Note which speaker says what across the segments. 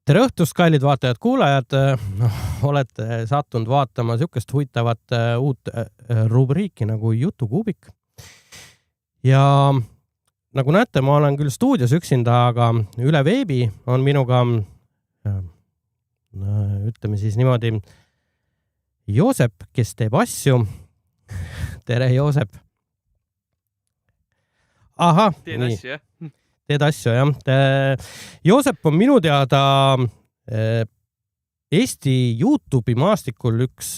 Speaker 1: Tere õhtust, kallid vaatajad, kuulajad. Olete sattunud vaatama sihukest huvitavat uut rubriiki nagu Jutukuubik. Ja nagu näete, ma olen küll stuudios üksinda, aga üle veebi on minuga, ütleme siis niimoodi, Joosep, kes teeb asju. Tere, Joosep. Aha,
Speaker 2: Teen asju, jah.
Speaker 1: Teed asju, jah. Joosep on minu teada Eesti YouTube'i maastikul üks,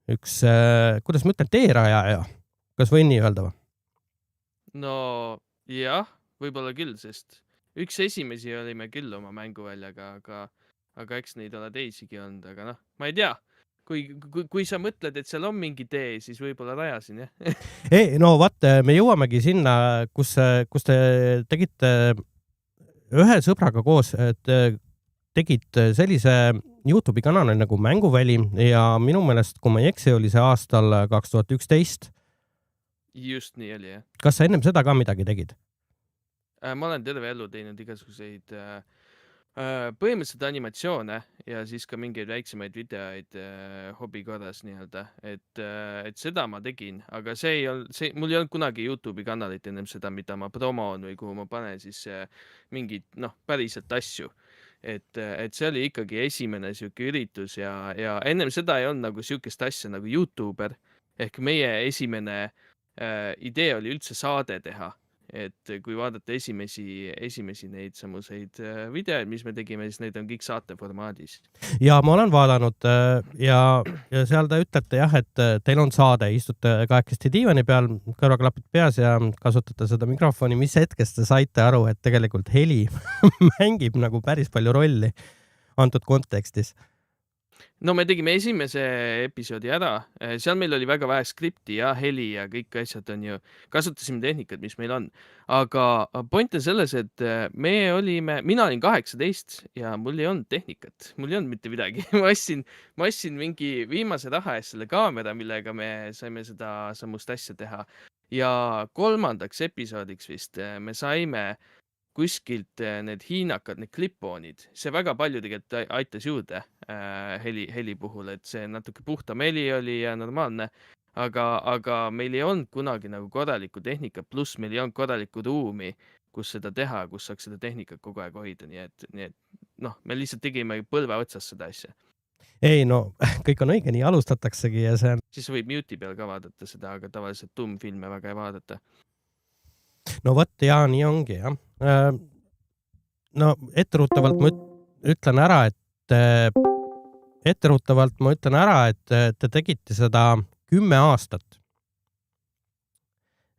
Speaker 1: kuidas ma ütlen, teerajaja. Kas võin nii öelda?
Speaker 2: No jah, võib-olla küll, sest üks esimesi olime küll oma mänguväljaga, aga eks neid ole teisigi olnud, aga noh, ma ei tea. Kui sa mõtled, et seal on mingi tee, siis võib-olla rajasin, jah.
Speaker 1: Ei, no vaat, me jõuamegi sinna, kus te tegite ühe sõbraga koos, et tegid sellise YouTube'i kanali nagu Mänguväli ja minu meelest, kui ma ei eksi, oli see aastal 2011.
Speaker 2: Just nii oli, jah.
Speaker 1: Kas sa ennem seda ka midagi tegid?
Speaker 2: Ma olen terve elu teinud igasuguseid põhimõtteliselt animatsioone ja siis ka mingeid väiksemaid videoid hobi korras nii-öelda, et seda ma tegin, aga mul ei olnud kunagi YouTube'i kanalit ennem seda, mida ma promoon või kuhu ma panen siis mingid, päriselt asju. Et see oli ikkagi esimene siuke üritus ja ennem seda ei olnud nagu siukest asja nagu YouTuber, ehk meie esimene idee oli üldse saade teha. Et kui vaadata esimesi neid samuseid videoid, mis me tegime, siis need on kõik saate formaadis.
Speaker 1: Ja ma olen vaadanud ja seal te ütlete jah, et teil on saade, istute kahekesti diivani peal, kõrvaklapid peas ja kasutate seda mikrofoni. Mis hetkest te saite aru, et tegelikult heli mängib nagu päris palju rolli antud kontekstis?
Speaker 2: No me tegime esimese episoodi ära, seal meil oli väga vähe skripti ja heli ja kõik asjad on ju, kasutasime tehnikat, mis meil on. Aga point on selles, et mina olin 18 ja mul ei olnud tehnikat, mul ei olnud mitte midagi. Ma ostsin mingi viimase raha eest selle kaamera, millega me saime seda samust asja teha. Ja 3. episoodiks vist me saime kuskilt need hiinakad, need klipoonid, see väga palju tegelikult aitas juurde heli puhul, et see natuke puhtam heli oli ja normaalne, aga meil ei olnud kunagi nagu korralikku tehnikat, pluss meil ei olnud korralikku ruumi, kus seda teha, kus saaks seda tehnikat kogu aeg hoida, nii et me lihtsalt tegime põlve otsas seda asja.
Speaker 1: Ei, no kõik on õige, nii alustataksegi ja see...
Speaker 2: Siis võib mute'i peal ka vaadata seda, aga tavaliselt tummfilme väga ei vaadata.
Speaker 1: No võt, ja nii ongi, jah. No etteruutavalt ma ütlen ära, et te tegite seda 10 aastat.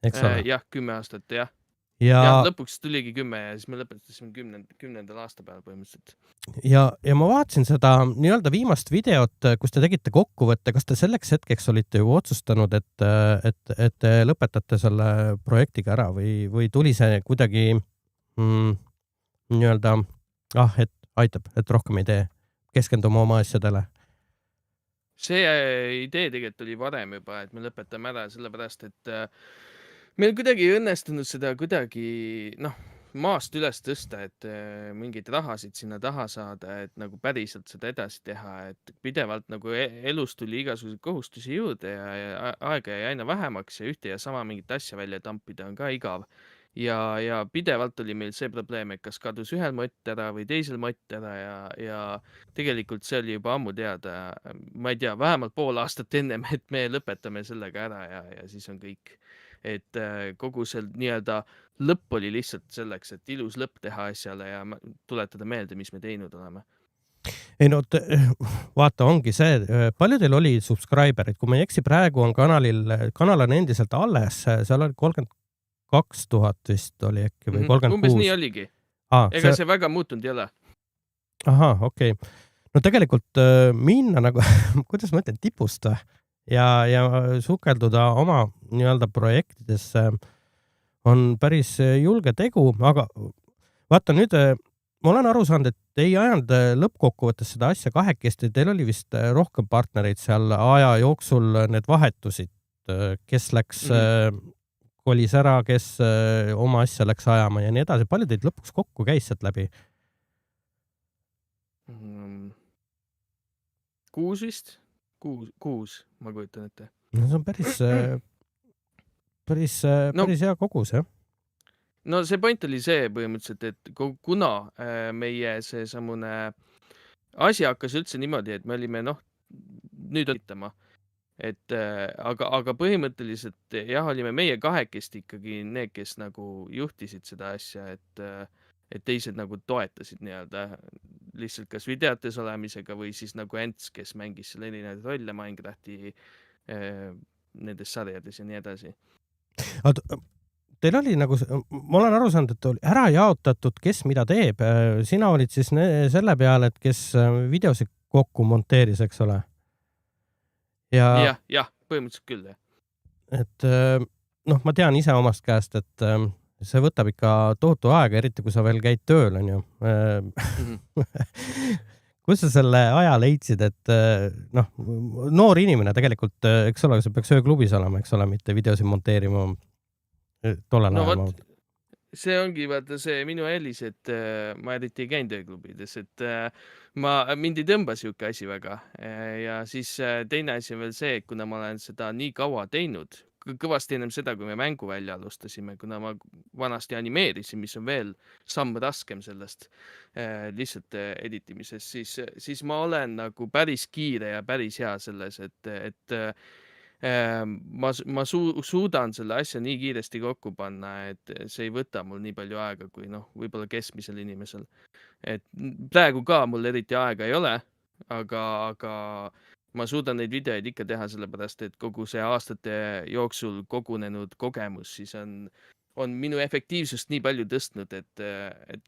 Speaker 1: Eks ole?
Speaker 2: Jah, 10 aastat, jah.
Speaker 1: Ja
Speaker 2: lõpuks tuligi 10 ja siis me lõpetasime 10. aasta peal põhimõtteliselt.
Speaker 1: Ja ma vaatasin seda nii-öelda viimast videot, kus te tegite kokkuvõtte. Kas te selleks hetkeks olite ju otsustanud, et te lõpetate selle projektiga ära või tuli see kuidagi nii-öelda, et aitab, et rohkem ei tee, keskendume oma asjadele?
Speaker 2: See idee tegelikult oli varem juba, et me lõpetame ära sellepärast, et meil kuidagi ei õnnestunud seda maast üles tõsta, et mingeid rahasid sinna taha saada, et nagu päriselt seda edasi teha, et pidevalt nagu elus tuli igasuguseid kohustusi juurde ja aega jäi aina vähemaks ja ühte ja sama mingit asja välja tampida on ka igav. Ja pidevalt oli meil see probleem, et kas kadus ühel mott ära või teisel mott ära ja tegelikult see oli juba ammu teada, ma ei tea, vähemalt pool aastat ennem, et me lõpetame sellega ära ja siis on kõik. Et kogu see nii-öelda lõpp oli lihtsalt selleks, et ilus lõpp teha asjale ja tuletada meelde, mis me teinud oleme.
Speaker 1: Ei no, vaata, ongi see, palju teil oli subscriberid, kui ma ei eksi, praegu on kanal on endiselt alles, seal oli 32,000 vist oli äkki või 36.
Speaker 2: Umbes nii oligi. Ega see väga muutunud ei ole.
Speaker 1: Aha, okei. No tegelikult minna nagu, kuidas ma ütlen, tipust ja sukelduda oma nii-öelda projektidesse on päris julge tegu, aga vaata nüüd, ma olen aru saanud, et ei ajanud lõppkokkuvõttes seda asja kahekesti, teil oli vist rohkem partnereid seal aja jooksul, need vahetusid, kes läks kolis ära, kes oma asja läks ajama ja nii edasi. Palju teid lõpuks kokku käis sealt läbi?
Speaker 2: 6 vist, 6, ma kujutan ette.
Speaker 1: No see on päris hea kogus, jah.
Speaker 2: No see point oli see põhimõtteliselt, et kuna meie see samune asi hakkas üldse niimoodi, et me olime nüüd üritama, et aga põhimõtteliselt jah, olime meie kahekesti ikkagi need, kes nagu juhtisid seda asja, et teised nagu toetasid nii-öelda lihtsalt kas videotes olemisega või siis nagu Ents, kes mängis seal erinevaid rolle Minecrafti nendes sarjades ja nii edasi.
Speaker 1: Teil oli nagu, ma olen aru saanud, et oli ära jaotatud, kes mida teeb. Sina olid siis selle peale, et kes videosid kokku monteeris, eks ole?
Speaker 2: Jah, põhimõtteliselt küll, jah.
Speaker 1: Et ma tean ise omast käest, et see võtab ikka tohutu aega, eriti kui sa veel käid tööl, on ju. Kus sa selle aja leidsid, et noor inimene tegelikult, eks ole, sa peaks ööklubis olema, eks ole, mitte videosid monteerima tollel ajal.
Speaker 2: See ongi vaata see minu eelis, et ma eriti ei käinud ööklubides, et mind ei tõmba siuke asi väga. Ja siis teine asi on veel see, et kuna ma olen seda nii kaua teinud, kõvasti ennem seda, kui me mängu välja alustasime, kuna ma vanasti animeerisin, mis on veel samm raskem sellest lihtsalt editimises, siis ma olen nagu päris kiire ja päris hea selles, et ma suudan selle asja nii kiiresti kokku panna, et see ei võta mul nii palju aega kui võib-olla keskmisel inimesel. Et praegu ka mul eriti aega ei ole, aga ma suudan neid videoid ikka teha, sellepärast et kogu see aastate jooksul kogunenud kogemus siis on minu efektiivsust nii palju tõstnud, et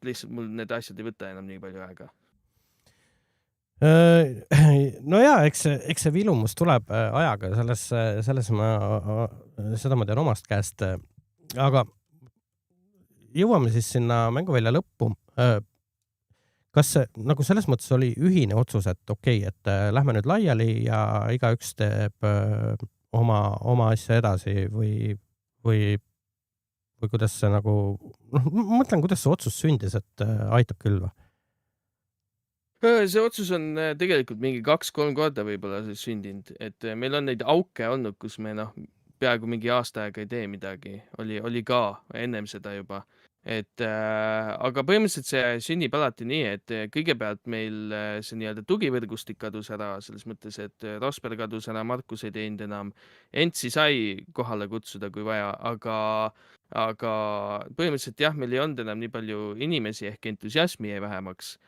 Speaker 2: lihtsalt mul need asjad ei võta enam nii palju aega.
Speaker 1: No jaa, eks see vilumus tuleb ajaga, selles seda ma tean omast käest, aga jõuame siis sinna mänguvälja lõppu. Kas see nagu selles mõttes oli ühine otsus, et okei, et lähme nüüd laiali ja igaüks teeb oma asja edasi või kuidas see nagu, ma mõtlen, kuidas see otsus sündis, et aitab küll või?
Speaker 2: See otsus on tegelikult mingi 2-3 korda võib-olla sündinud, et meil on neid auke olnud, kus me peaaegu mingi aasta aega ei tee midagi, oli ka ennem seda juba. Aga põhimõtteliselt see sünnib alati nii, et kõigepealt meil see nii-öelda tugivõrgustik kadus ära, selles mõttes, et Rosper kadus ära, Markus ei teinud enam, Entsi sai kohale kutsuda, kui vaja, aga põhimõtteliselt jah, meil ei olnud enam nii palju inimesi ehk entusiasmi jäi vähemaks.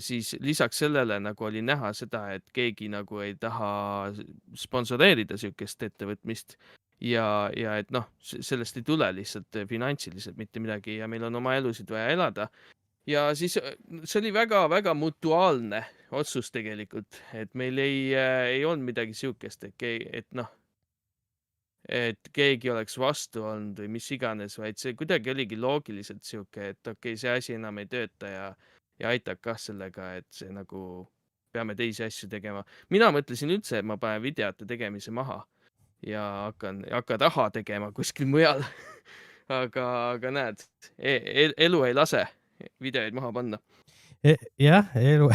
Speaker 2: Siis lisaks sellele nagu oli näha seda, et keegi nagu ei taha sponsoreerida siukest ettevõtmist ja et sellest ei tule lihtsalt finantsiliselt mitte midagi ja meil on oma elusid vaja elada. Ja siis see oli väga-väga mutuaalne otsus tegelikult, et meil ei olnud midagi siukest, et keegi oleks vastu olnud või mis iganes, vaid see kuidagi oligi loogiliselt siuke, et okei, see asi enam ei tööta ja aitab kah sellega, et see nagu peame teisi asju tegema. Mina mõtlesin üldse, et ma panen videote tegemise maha ja hakkan raha tegema kuskil mujal. aga näed, elu ei lase videoid maha panna.
Speaker 1: Jah, elu.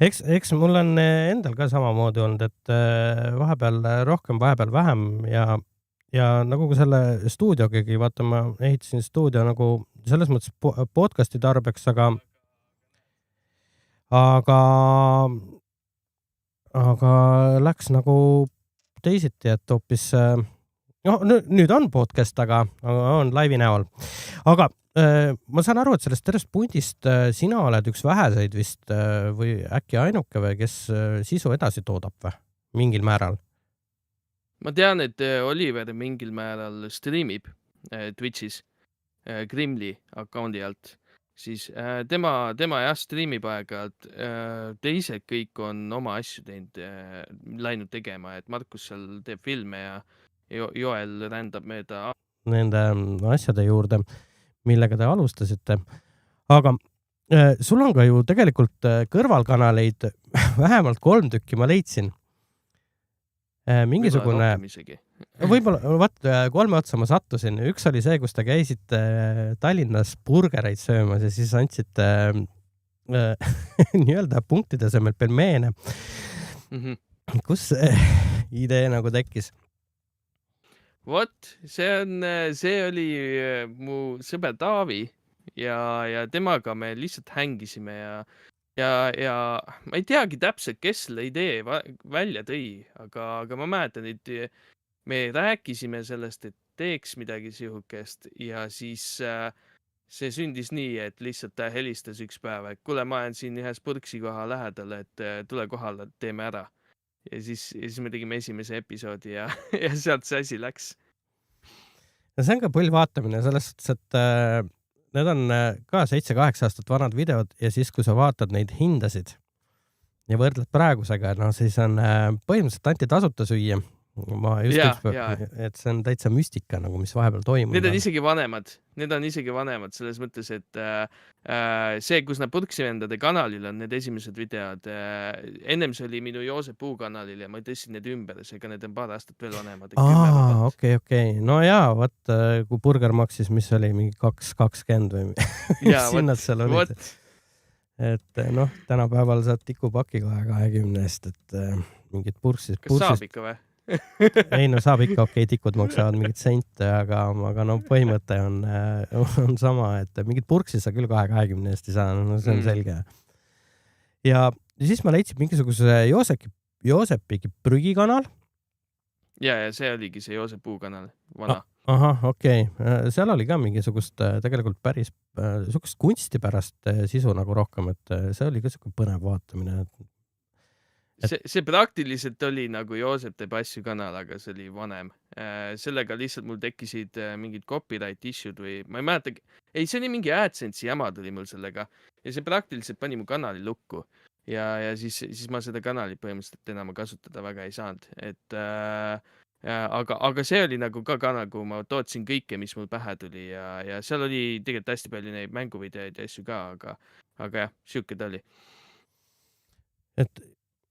Speaker 1: Eks mul on endal ka samamoodi olnud, et vahepeal rohkem, vahepeal vähem ja nagu selle stuudiogagi, vaata, ma ehitasin stuudio nagu selles mõttes podcasti tarbeks, aga läks nagu teisiti, et hoopis, nüüd on podcast, aga on laivi näol. Aga ma saan aru, et sellest tervest pundist sina oled üks väheseid vist või äkki ainuke või, kes sisu edasi toodab või? Mingil määral?
Speaker 2: Ma tean, et Oliver mingil määral streamib Twitchis Grimli account'i alt. Siis tema jah streamib aeg-ajalt, teised kõik on oma asju teinud, läinud tegema, et Markus seal teeb filme ja Joel rändab mööda
Speaker 1: nende asjade juurde, millega te alustasite. Aga sul on ka ju tegelikult kõrvalkanaleid vähemalt 3 tükki ma leidsin. Mingisugune võib-olla 3 otsa ma sattusin. Üks oli see, kus te käisite Tallinnas burgereid söömas ja siis andsite nii-öelda punktide asemel pelmeene. Kus see idee nagu tekkis?
Speaker 2: Vot, see oli mu sõber Taavi ja temaga me lihtsalt hängisime ja ma ei teagi täpselt, kes selle idee välja tõi, aga ma mäletan, et me rääkisime sellest, et teeks midagi sihukest ja siis see sündis nii, et lihtsalt ta helistas üks päev, et kuule, ma olen siin ühes Põrksi koha lähedal, et tule kohale, teeme ära. Ja siis me tegime esimese episoodi ja sealt see asi läks.
Speaker 1: No see on ka pullvaatamine selles suhtes, et need on ka 7-8 aastat vanad videod ja siis, kui sa vaatad neid hindasid ja võrdled praegusega, no siis on põhimõtteliselt anti tasuta süüa. Ma just ükspäev, et see on täitsa müstika, nagu mis vahepeal toimub.
Speaker 2: Need on isegi vanemad selles mõttes, et see, kus nad Põrksi vendade kanalil on, need esimesed videod, ennem see oli minu Joosep Puu kanalil ja ma tõstsin need ümber, seega need on paar aastat veel vanemad.
Speaker 1: Okei. No jaa, võt, kui burger maksis, mis oli mingi 2.20 või mis hinnad seal olid. Et noh, tänapäeval saad tikupaki 20 eest, et mingid pursist.
Speaker 2: Kas saab ikka või?
Speaker 1: Ei, no saab ikka, tikud maksavad mingit sente, aga no põhimõte on sama, et mingid purksid sa küll 20 eest ei saa, no see on selge. Ja siis ma leidsin mingisuguse Joosepi prügikanal.
Speaker 2: Ja see oligi see Joosep Puu kanal, vana.
Speaker 1: Ahah, okei. Seal oli ka mingisugust tegelikult päris sukust kunstipärast sisu nagu rohkem, et see oli ka siuke põnev vaatamine.
Speaker 2: See praktiliselt oli nagu Joosep teeb asju kanal, aga see oli vanem. Sellega lihtsalt mul tekkisid mingid copyright issued või ma ei mäletagi. Ei, see oli mingi AdSense'i jama tuli mul sellega ja see praktiliselt pani mu kanali lukku ja siis ma seda kanalit põhimõtteliselt enam kasutada väga ei saanud. Aga see oli nagu ka kanal, kuhu ma tootsin kõike, mis mul pähe tuli ja seal oli tegelikult hästi palju neid mänguvideoid ja asju ka, aga jah, siuke ta oli.
Speaker 1: Et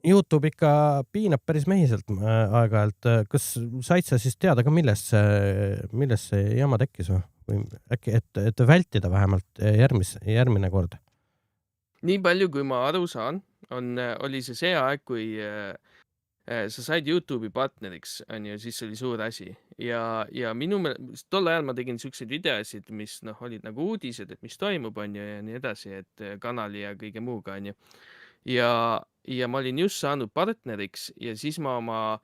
Speaker 1: YouTube ikka piinab päris mehiselt aeg-ajalt. Kas said sa siis teada ka, millest see jama tekkis või äkki, et vältida vähemalt järgmine kord?
Speaker 2: Nii palju, kui ma aru saan, oli see aeg, kui sa said YouTube'i partneriks, siis oli suur asi. Ja minu tol ajal ma tegin siukseid videosid, mis olid nagu uudised, et mis toimub, ja nii edasi, et kanali ja kõige muuga, ja ma olin just saanud partneriks ja siis ma oma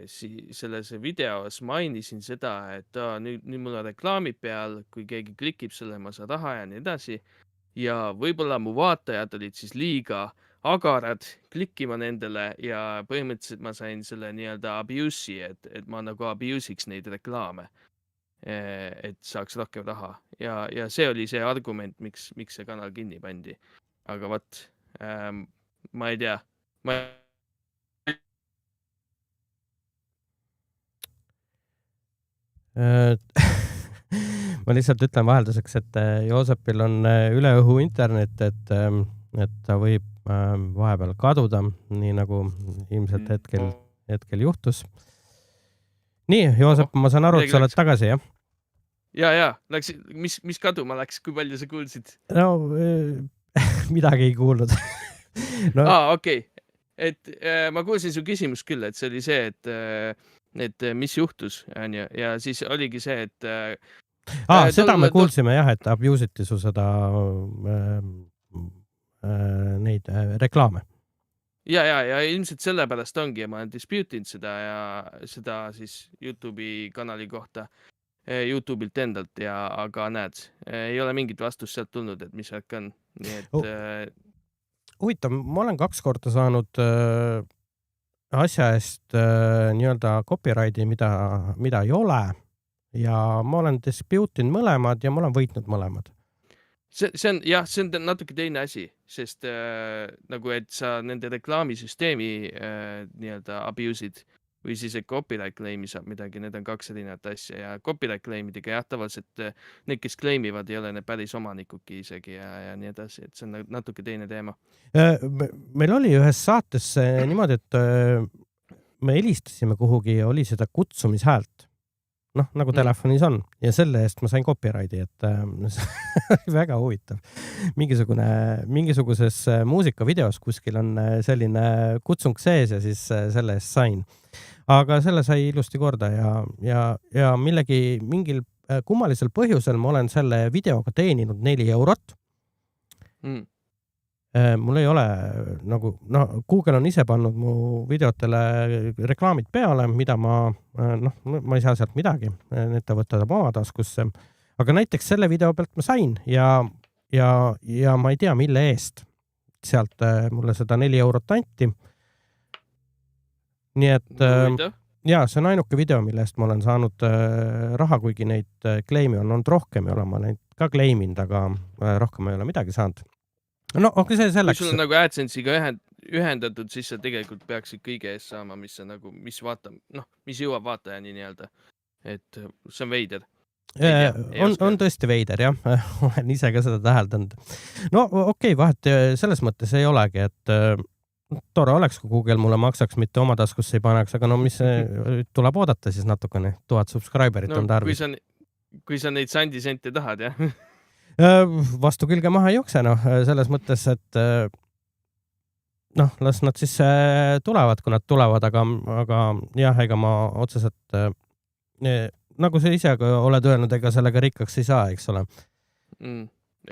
Speaker 2: selles videos mainisin seda, et nüüd mul on reklaamid peal, kui keegi klikib selle, ma saan raha ja nii edasi. Ja võib-olla mu vaatajad olid siis liiga agarad klikkima nendele ja põhimõtteliselt ma sain selle nii-öelda abuse'i, et ma nagu abuse'iks neid reklaame, et saaks rohkem raha. Ja see oli see argument, miks see kanal kinni pandi. Aga võt, ma ei tea.
Speaker 1: Ma lihtsalt ütlen vahelduseks, et Joosepil on üle õhu internet, et ta võib vahepeal kaduda, nii nagu ilmselt hetkel juhtus. Nii, Joosep, ma saan aru, et sa oled tagasi, jah?
Speaker 2: Ja, mis kaduma läks, kui palju sa kuulsid?
Speaker 1: No, midagi ei kuulnud.
Speaker 2: Okei. Et ma kuulsin su küsimus küll, et see oli see, et mis juhtus, ja siis oligi see, et
Speaker 1: seda me kuulsime jah, et abuse'iti su seda neid reklaame.
Speaker 2: Ja ilmselt sellepärast ongi ja ma olen disputinud seda siis YouTube'i kanali kohta YouTube'ilt endalt aga näed, ei ole mingit vastust sealt tulnud, et mis värk on. Nii et
Speaker 1: huvitav, ma olen 2 korda saanud asja eest nii-öelda copyrighti, mida ei ole ja ma olen disputinud mõlemad ja ma olen võitnud mõlemad.
Speaker 2: See on natuke teine asi, sest nagu, et sa nende reklaamisüsteemi nii-öelda abuse'id või siis copyright claim'i saab midagi, need on 2 erinevat asja ja copyright claim'idega jah, tavaliselt need, kes claimivad, ei ole need päris omanikuki isegi ja nii edasi, et see on natuke teine teema.
Speaker 1: Meil oli ühes saates niimoodi, et me helistasime kuhugi ja oli seda kutsumishäält noh, nagu telefonis on ja selle eest ma sain copyrighti, et väga huvitav. Mingisuguses muusikavideos kuskil on selline kutsung sees ja siis selle eest sain. Aga selle sai ilusti korda ja mingil kummalisel põhjusel ma olen selle videoga teeninud 4 eurot. Mul ei ole nagu, Google on ise pannud mu videotele reklaamid peale, mida ma ei saa sealt midagi, need ta võtab oma taskusse. Aga näiteks selle video pealt ma sain ja ma ei tea, mille eest sealt mulle seda 4 eurot anti. Nii et jaa, see on ainuke video, mille eest ma olen saanud raha, kuigi neid claimi on olnud rohkem ja olen ma neid ka claiminud, aga rohkem ei ole midagi saanud. No, okay, see selleks.
Speaker 2: Kui sul on nagu AdSense'iga ühendatud, siis sa tegelikult peaksid kõige eest saama, mis jõuab vaatajani nii-öelda. Et see on veider.
Speaker 1: On tõesti veider, jah. Olen ise ka seda täheldanud. No okei, vahet selles mõttes ei olegi, et tore oleks, kui Google mulle maksaks, mitte oma taskusse ei paneks, aga mis tuleb oodata siis natukene. 1000 subscriberit on tarvis.
Speaker 2: Kui sa neid sandisente tahad, jah?
Speaker 1: Vastu külge maha ei jookse, selles mõttes, et las nad siis tulevad, kui nad tulevad, aga jah, ega ma otseselt, nagu sa ise oled öelnud, ega sellega rikkaks ei saa, eks ole?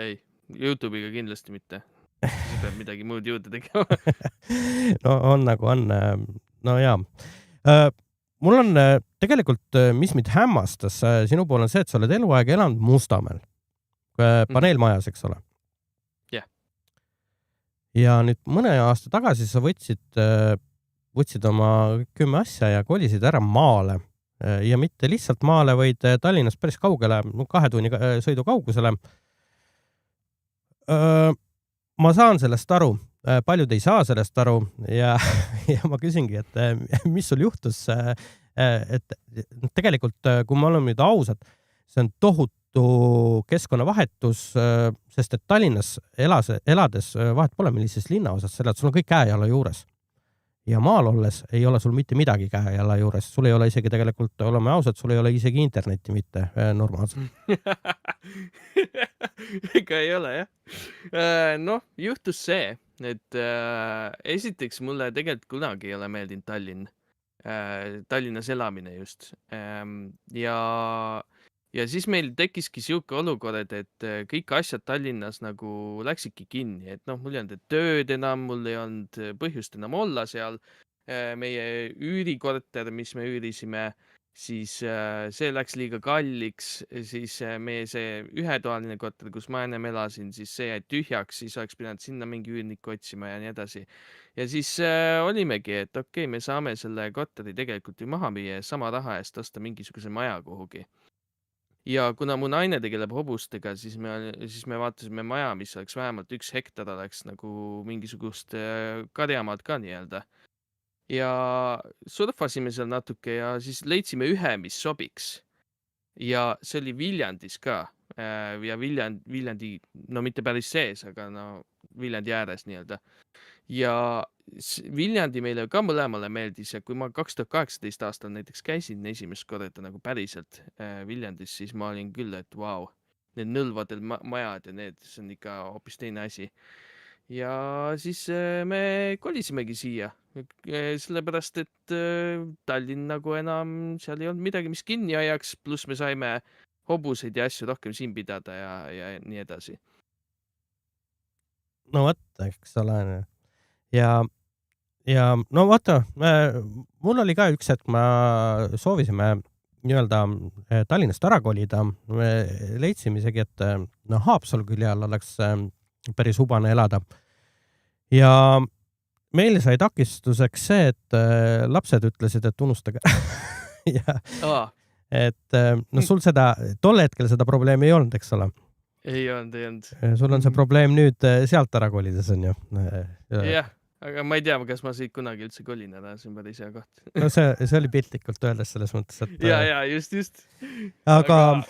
Speaker 2: Ei, YouTube'iga kindlasti mitte. Siis peab midagi muud juurde tegema.
Speaker 1: No on nagu on, no jaa. Mul on tegelikult, mis mind hämmastas sinu pool on see, et sa oled eluaeg elanud Mustamäel. Paneelmajas, eks ole.
Speaker 2: Jah.
Speaker 1: Ja nüüd mõne aasta tagasi sa võtsid oma 10 asja ja kolisid ära maale. Ja mitte lihtsalt maale, vaid Tallinnast päris kaugele, 2 tunni sõidu kaugusele. Ma saan sellest aru, paljud ei saa sellest aru ja ma küsingi, et mis sul juhtus, et tegelikult, kui me oleme nüüd ausad, see on tohutu keskkonnavahetus, sest et Tallinnas elades vahet pole, millises linnaosas sa elad, sul on kõik käejala juures. Ja maal olles ei ole sul mitte midagi käejala juures. Sul ei ole isegi tegelikult, oleme ausad, sul ei ole isegi internetti mitte normaalselt.
Speaker 2: Ega ei ole, jah. Juhtus see, et esiteks mulle tegelikult kunagi ei ole meeldinud Tallinnas elamine just. Ja siis meil tekkiski siuke olukord, et kõik asjad Tallinnas nagu läksidki kinni, et mul ei olnud tööd enam, mul ei olnud põhjust enam olla seal. Meie üürikorter, mis me üürisime, siis see läks liiga kalliks, siis meie see ühetoaline korter, kus ma ennem elasin, siis see jäi tühjaks, siis oleks pidanud sinna mingi üürnikku otsima ja nii edasi. Ja siis olimegi, et okei, me saame selle korteri tegelikult ju maha müüa ja sama raha eest osta mingisuguse maja kuhugi. Ja kuna mu naine tegeleb hobustega, siis me vaatasime maja, mis oleks vähemalt 1 hektar oleks nagu mingisugust karjamaad ka nii-öelda. Ja surfasime seal natuke ja siis leidsime ühe, mis sobiks. Ja see oli Viljandis ka. Ja Viljandi, no mitte päris sees, aga Viljandi ääres nii-öelda. Ja Viljandi meile ka mõlemale meeldis ja kui ma 2018 aastal näiteks käisin esimest korda nagu päriselt Viljandis, siis ma olin küll, et vau, need nõlvadel majad ja see on ikka hoopis teine asi. Ja siis me kolisimegi siia, sellepärast, et Tallinn nagu enam seal ei olnud midagi, mis kinni ajaks, pluss me saime hobuseid ja asju rohkem siin pidada ja nii edasi.
Speaker 1: No võtta, eks ole. Ja no vaata, mul oli ka üks hetk, ma soovisime nii-öelda Tallinnast ära kolida. Me leidsime isegi, et Haapsalu külje all oleks päris hubane elada. Ja meile sai takistuseks see, et lapsed ütlesid, et unustage. Et sul tol hetkel seda probleemi ei olnud, eks ole?
Speaker 2: Ei olnud.
Speaker 1: Sul on see probleem nüüd sealt ära kolides, on ju?
Speaker 2: Jah, aga ma ei tea, kas ma siit kunagi üldse kolin ära, see on päris hea koht.
Speaker 1: No see oli piltlikult öeldes selles mõttes, et...
Speaker 2: Ja, just.
Speaker 1: Aga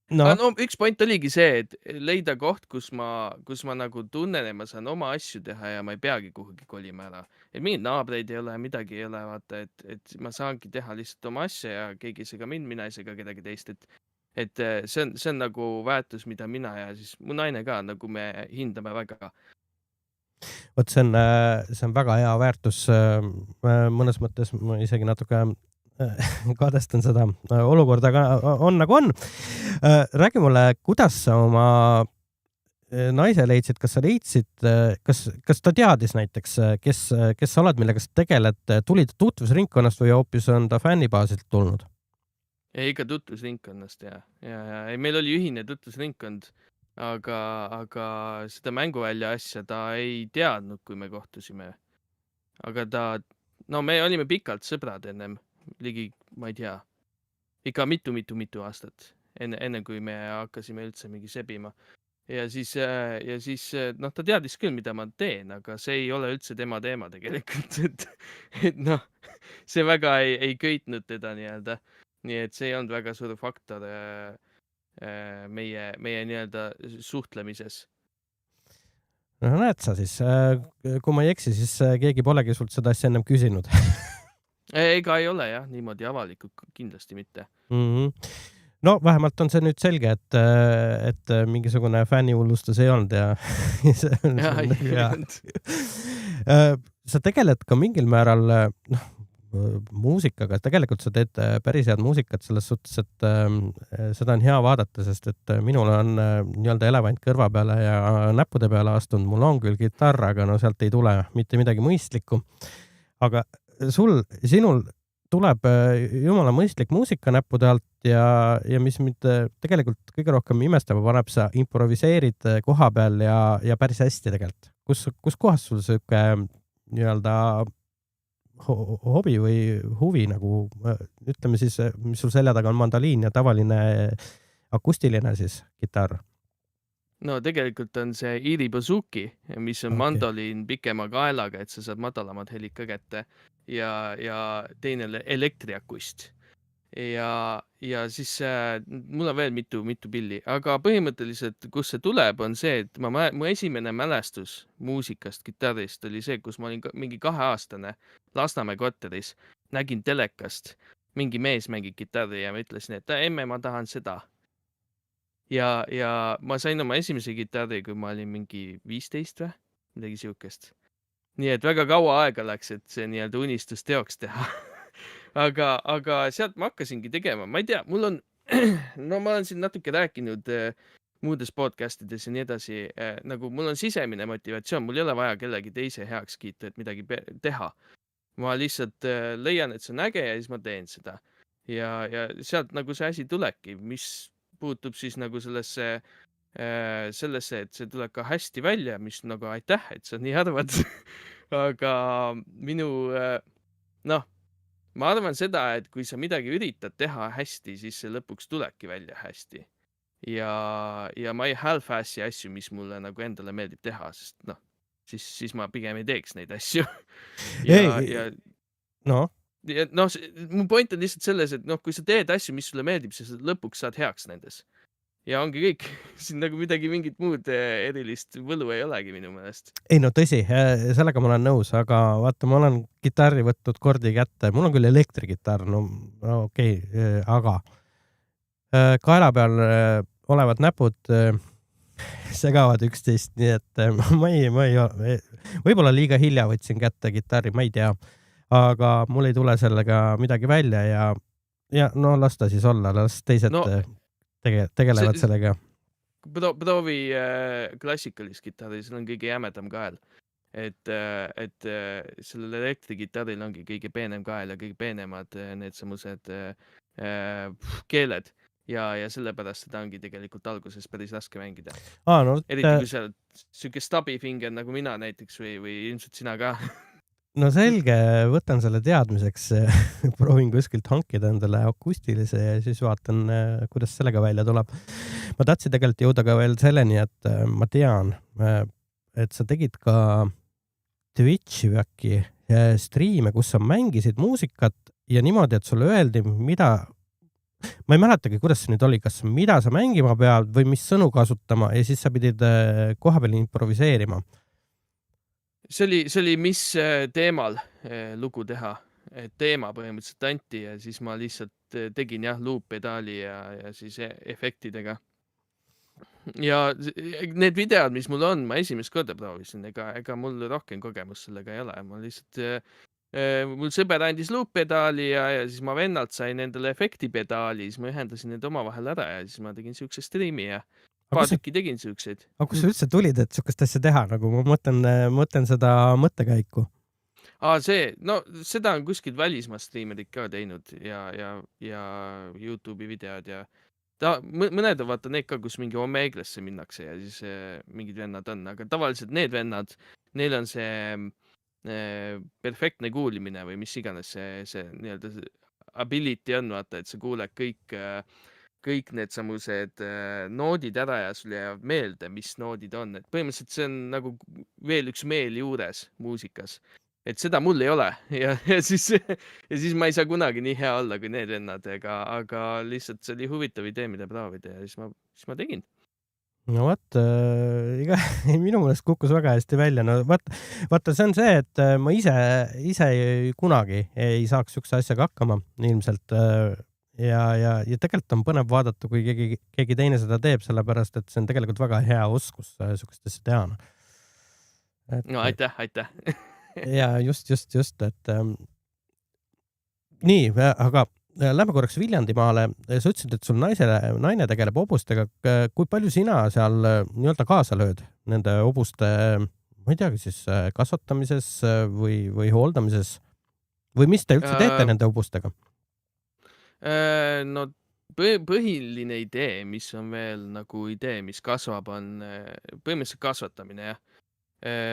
Speaker 1: No,
Speaker 2: No üks point oligi see, et leida koht, kus ma nagu tunnen, et ma saan oma asju teha ja ma ei peagi kuhugi kolima ära. Et mingid naabreid ei ole, midagi ei ole, vaata, et ma saangi teha lihtsalt oma asja ja keegi ei sega mind, mina ei sega kedagi teist, et see on nagu väärtus, mida mina ja siis mu naine ka nagu me hindame väga.
Speaker 1: vot see on väga hea väärtus. Mõnes mõttes ma isegi natuke kadestan seda olukorda, aga on nagu on. Räägi mulle, kuidas sa oma naise leidsid, kas sa leidsid, kas ta teadis näiteks, kes sa oled, millega sa tegeled, tuli ta tutvusringkonnast või hoopis on ta fännibaasilt tulnud?
Speaker 2: Ja ikka tutvusringkonnast ja ei, meil oli ühine tutvusringkond, aga seda mänguvälja asja ta ei teadnud, kui me kohtusime. Aga no me olime pikalt sõbrad ennem, ligi, ma ei tea, ikka mitu aastat, enne kui me hakkasime üldse mingi sebima. Ja siis noh, ta teadis küll, mida ma teen, aga see ei ole üldse tema teema tegelikult, et noh, see väga ei köitnud teda nii-öelda. Nii et see ei olnud väga suur faktor meie nii-öelda suhtlemises.
Speaker 1: No näed sa siis, kui ma ei eksi, siis keegi polegi sult seda asja ennem küsinud.
Speaker 2: Ega ei ole jah, niimoodi avalikult kindlasti mitte.
Speaker 1: No vähemalt on see nüüd selge, et mingisugune fännihullustus ei olnud ja sa tegeled ka mingil määral muusikaga, tegelikult sa teed päris head muusikat selles suhtes, et seda on hea vaadata, sest et minul on nii-öelda elevant kõrva peale ja näppude peale astunud, mul on küll kitarr, aga no sealt ei tule mitte midagi mõistlikku. Aga sinul tuleb jumala mõistlik muusika näppude alt ja mis mind tegelikult kõige rohkem imestama paneb, sa improviseerid koha peal ja päris hästi tegelikult. Kus kohas sul siuke nii-öelda hobi või huvi nagu, ütleme siis, mis sul selja taga on mandoliin ja tavaline akustiline siis kitarr?
Speaker 2: No tegelikult on see Iiri Bouzouki, mis on mandoliin pikema kaelaga, et sa saad madalamad helid ka kätte ja teine elektriakust. Ja siis mul on veel mitu pilli, aga põhimõtteliselt, kus see tuleb, on see, et mu esimene mälestus muusikast, kitarrist oli see, kus ma olin mingi 2-aastane Lasnamäe korteris, nägin telekast, mingi mees mängib kitarri ja ma ütlesin, et emme, ma tahan seda. Ja ma sain oma esimese kitarri, kui ma olin mingi 15 või, midagi siukest. Nii et väga kaua aega läks, et see nii-öelda unistus teoks teha. Aga sealt ma hakkasingi tegema, ma ei tea, mul on, no ma olen siin natuke rääkinud muudes podcastides ja nii edasi, nagu mul on sisemine motivatsioon, mul ei ole vaja kellegi teise heakskiitu, et midagi teha. Ma lihtsalt leian, et see on äge ja siis ma teen seda. Ja sealt nagu see asi tulebki, mis puutub siis nagu sellesse, et see tuleb ka hästi välja, mis nagu aitäh, et sa nii arvad. Aga noh, ma arvan seda, et kui sa midagi üritad teha hästi, siis see lõpuks tulebki välja hästi. Ja ma ei half-assi asju, mis mulle nagu endale meeldib teha, sest noh, siis ma pigem ei teeks neid asju.
Speaker 1: No,
Speaker 2: mu point on lihtsalt selles, et noh, kui sa teed asju, mis sulle meeldib, siis lõpuks saad heaks nendes. Ja ongi kõik. Siin nagu mingit muud erilist võlu ei olegi minu meelest.
Speaker 1: Ei no tõsi, sellega ma olen nõus, aga vaata, ma olen kitarri võtnud kordi kätte, mul on küll elektrikitarr, no okei, aga kaela peal olevad näpud segavad üksteist, nii et ma ei võib-olla liiga hilja võtsin kätte kitarri, ma ei tea, aga mul ei tule sellega midagi välja ja no las ta siis olla, las teised tegelevad sellega.
Speaker 2: Proovi klassikalist kitarri, seal on kõige jämedam kael. Et sellel elektrikitarril ongi kõige peenem kael ja kõige peenemad need samused keeled. Ja sellepärast seda ongi tegelikult alguses päris raske mängida. Eriti kui sa oled siuke stabifinger nagu mina näiteks või ilmselt sina ka.
Speaker 1: No selge, võtan selle teadmiseks, proovin kuskilt hankida endale akustilise ja siis vaatan, kuidas sellega välja tuleb. Ma tahtsin tegelikult jõuda ka veel selleni, et ma tean, et sa tegid ka Twitchi või äkki striime, kus sa mängisid muusikat ja niimoodi, et sulle öeldi, mida ma ei mäletagi, kuidas see nüüd oli, kas mida sa mängima pead või mis sõnu kasutama ja siis sa pidid kohapeal improviseerima.
Speaker 2: See oli mis teemal lugu teha. Teema põhimõtteliselt anti ja siis ma lihtsalt tegin jah loop-pedaali ja siis efektidega. Ja need videod, mis mul on, ma esimest korda proovisin, ega mul rohkem kogemust sellega ei ole. Ma lihtsalt, mul sõber andis loop-pedaali ja siis ma vennalt sain endale efektipedaali, siis ma ühendasin need omavahel ära ja siis ma tegin siukse streami ja paar tükki tegin siukseid.
Speaker 1: Aga kus sa üldse tulid, et siukest asja teha, nagu ma mõtlen seda mõttekäiku?
Speaker 2: Seda on kuskil välismaa striimerid ka teinud ja YouTube'i videod ja mõned on vaata need ka, kus mingi Omeglasse minnakse ja siis mingid vennad on, aga tavaliselt need vennad, neil on see perfektne kuulimine või mis iganes see nii-öelda ability on, vaata, et sa kuuled kõik need samused noodid ära ja sul jäävad meelde, mis noodid on, et põhimõtteliselt see on nagu veel üks meel juures muusikas. Et seda mul ei ole ja siis ma ei saa kunagi nii hea olla kui need vennad, aga lihtsalt see oli huvitav idee, mida proovida ja siis ma tegin.
Speaker 1: No vaat, minu meelest kukkus väga hästi välja. No vaata, see on see, et ma ise kunagi ei saaks siukse asjaga hakkama ilmselt. Ja tegelikult on põnev vaadata, kui keegi teine seda teeb, sellepärast, et see on tegelikult väga hea oskus siukest asja teha.
Speaker 2: No aitäh.
Speaker 1: Ja just, et nii, aga lähme korraks Viljandimaale. Sa ütlesid, et sul naine tegeleb hobustega. Kui palju sina seal nii-öelda kaasa lööd nende hobuste, ma ei teagi siis, kasvatamises või hooldamises? Või mis te üldse teete nende hobustega?
Speaker 2: No põhiline idee, mis on veel nagu idee, mis kasvab, on põhimõtteliselt kasvatamine, jah.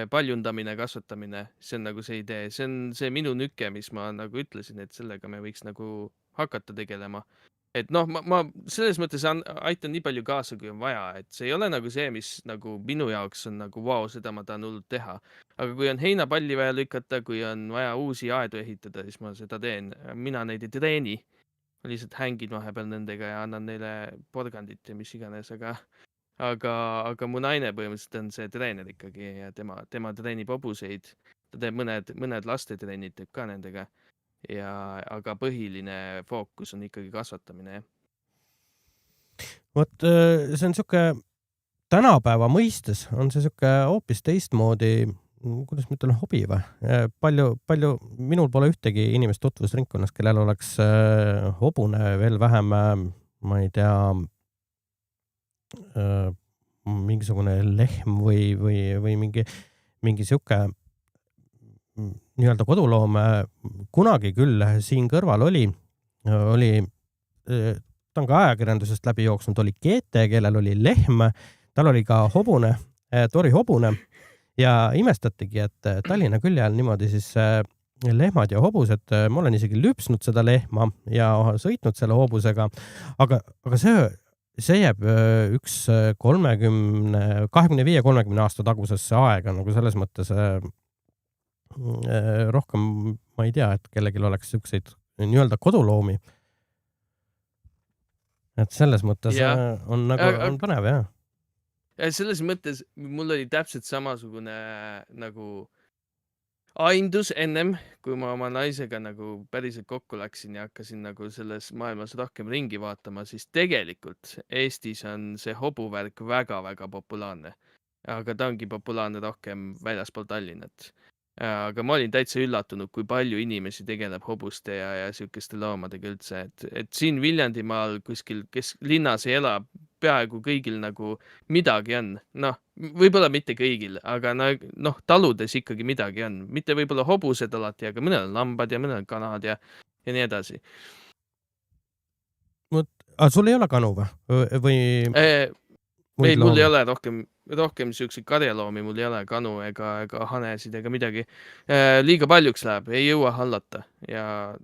Speaker 2: Paljundamine, kasvatamine, see on nagu see idee. See on see minu nüke, mis ma nagu ütlesin, et sellega me võiks nagu hakata tegelema. Et noh, ma selles mõttes aitan nii palju kaasa, kui on vaja, et see ei ole nagu see, mis nagu minu jaoks on nagu vau, seda ma tahan hullult teha. Aga kui on heinapalli vaja lükata, kui on vaja uusi aedu ehitada, siis ma seda teen. Mina neid ei treeni. Ma lihtsalt hängin vahepeal nendega ja annan neile porgandit ja mis iganes, aga mu naine põhimõtteliselt on see treener ikkagi ja tema treenib hobuseid. Ta teeb mõned lastetrennid teeb ka nendega. Aga põhiline fookus on ikkagi kasvatamine, jah.
Speaker 1: Vot see on siuke tänapäeva mõistes on see siuke hoopis teistmoodi, kuidas ma ütlen, hobi või? Palju, minul pole ühtegi inimest tutvusringkonnas, kellel oleks hobune, veel vähem, ma ei tea, mingisugune lehm või mingi siuke nii-öelda koduloom. Kunagi küll siin kõrval oli, ta on ka ajakirjandusest läbi jooksnud, oli Geete, kellel oli lehm, tal oli ka hobune, Tori hobune ja imestatigi, et Tallinna külje all niimoodi siis lehmad ja hobused, ma olen isegi lüpsnud seda lehma ja sõitnud selle hobusega, aga see jääb üks 25-30 aasta tagusesse aega, nagu selles mõttes rohkem ma ei tea, et kellelgi oleks siukseid nii-öelda koduloomi. Et selles mõttes on põnev, jah.
Speaker 2: Selles mõttes mul oli täpselt samasugune nagu aindus ennem, kui ma oma naisega nagu päriselt kokku läksin ja hakkasin nagu selles maailmas rohkem ringi vaatama, siis tegelikult Eestis on see hobuvärk väga-väga populaarne. Aga ta ongi populaarne rohkem väljaspool Tallinnat. Aga ma olin täitsa üllatunud, kui palju inimesi tegeleb hobuste ja siukeste loomadega üldse. Et siin Viljandimaal kuskil, kes linnas ei ela, peaaegu kõigil nagu midagi on. Noh, võib-olla mitte kõigil, aga noh, taludes ikkagi midagi on. Mitte võib-olla hobused alati, aga mõnel on lambad ja mõnel on kanad ja nii edasi.
Speaker 1: Aga sul ei ole kanu või?
Speaker 2: Mul ei ole rohkem siukseid karjaloomi, mul ei ole kanu ega hanesid ega midagi. Liiga paljuks läheb, ei jõua hallata ja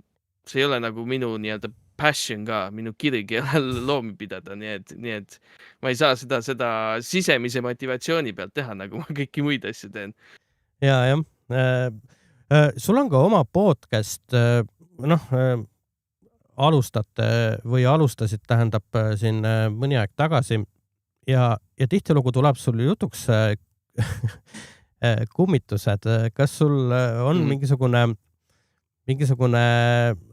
Speaker 2: see ei ole nagu minu nii-öelda passion ka, minu kirg ei ole loomi pidada, nii et ma ei saa seda sisemise motivatsiooni pealt teha, nagu ma kõiki muid asju teen.
Speaker 1: Jah. Sul on ka oma podcast, alustate või alustasid, tähendab siin mõni aeg tagasi ja tihtilugu tuleb sul jutuks kummitused. Kas sul on mingisugune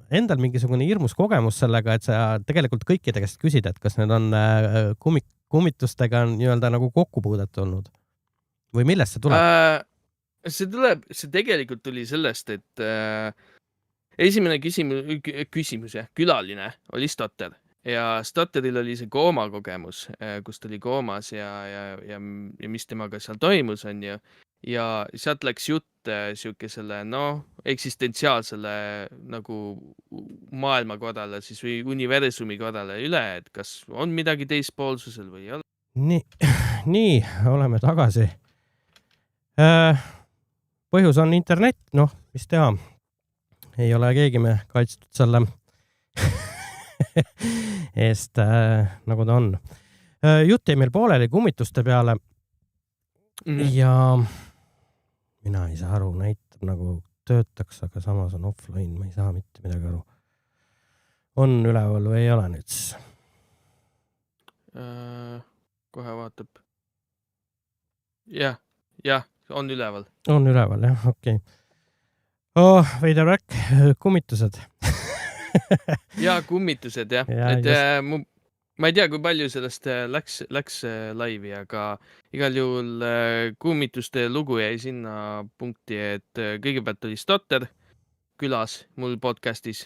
Speaker 1: endal mingisugune hirmus kogemus sellega, et sa tegelikult kõikide käest küsid, et kas need on kummitustega on nii-öelda nagu kokkupuudet olnud? Või millest see tuleb?
Speaker 2: See tegelikult tuli sellest, et esimene küsimus, külaline oli Stotter ja Stotteril oli see koomakogemus, kus ta oli koomas ja mis temaga seal toimus, on ju. Ja sealt läks jutt siukesele, eksistentsiaalsele nagu maailmakorrale siis või universumi korrale üle, et kas on midagi teispoolsusel või ei ole.
Speaker 1: Nii, oleme tagasi. Põhjus on internet, mis teha. Ei ole keegi me kaitstud selle eest, nagu ta on. Jutt jäi meil pooleli kummituste peale ja mina ei saa aru, näitab nagu töötaks, aga samas on offline, ma ei saa mitte midagi aru. On üleval või ei ole nüüd siis?
Speaker 2: Kohe vaatab. Jah, on üleval.
Speaker 1: On üleval, jah, okei. Veider värk, kummitused.
Speaker 2: Ja kummitused, jah. Ma ei tea, kui palju sellest läks laivi, aga igal juhul kummituste lugu jäi sinna punkti, et kõigepealt oli Stotter külas mul podcastis.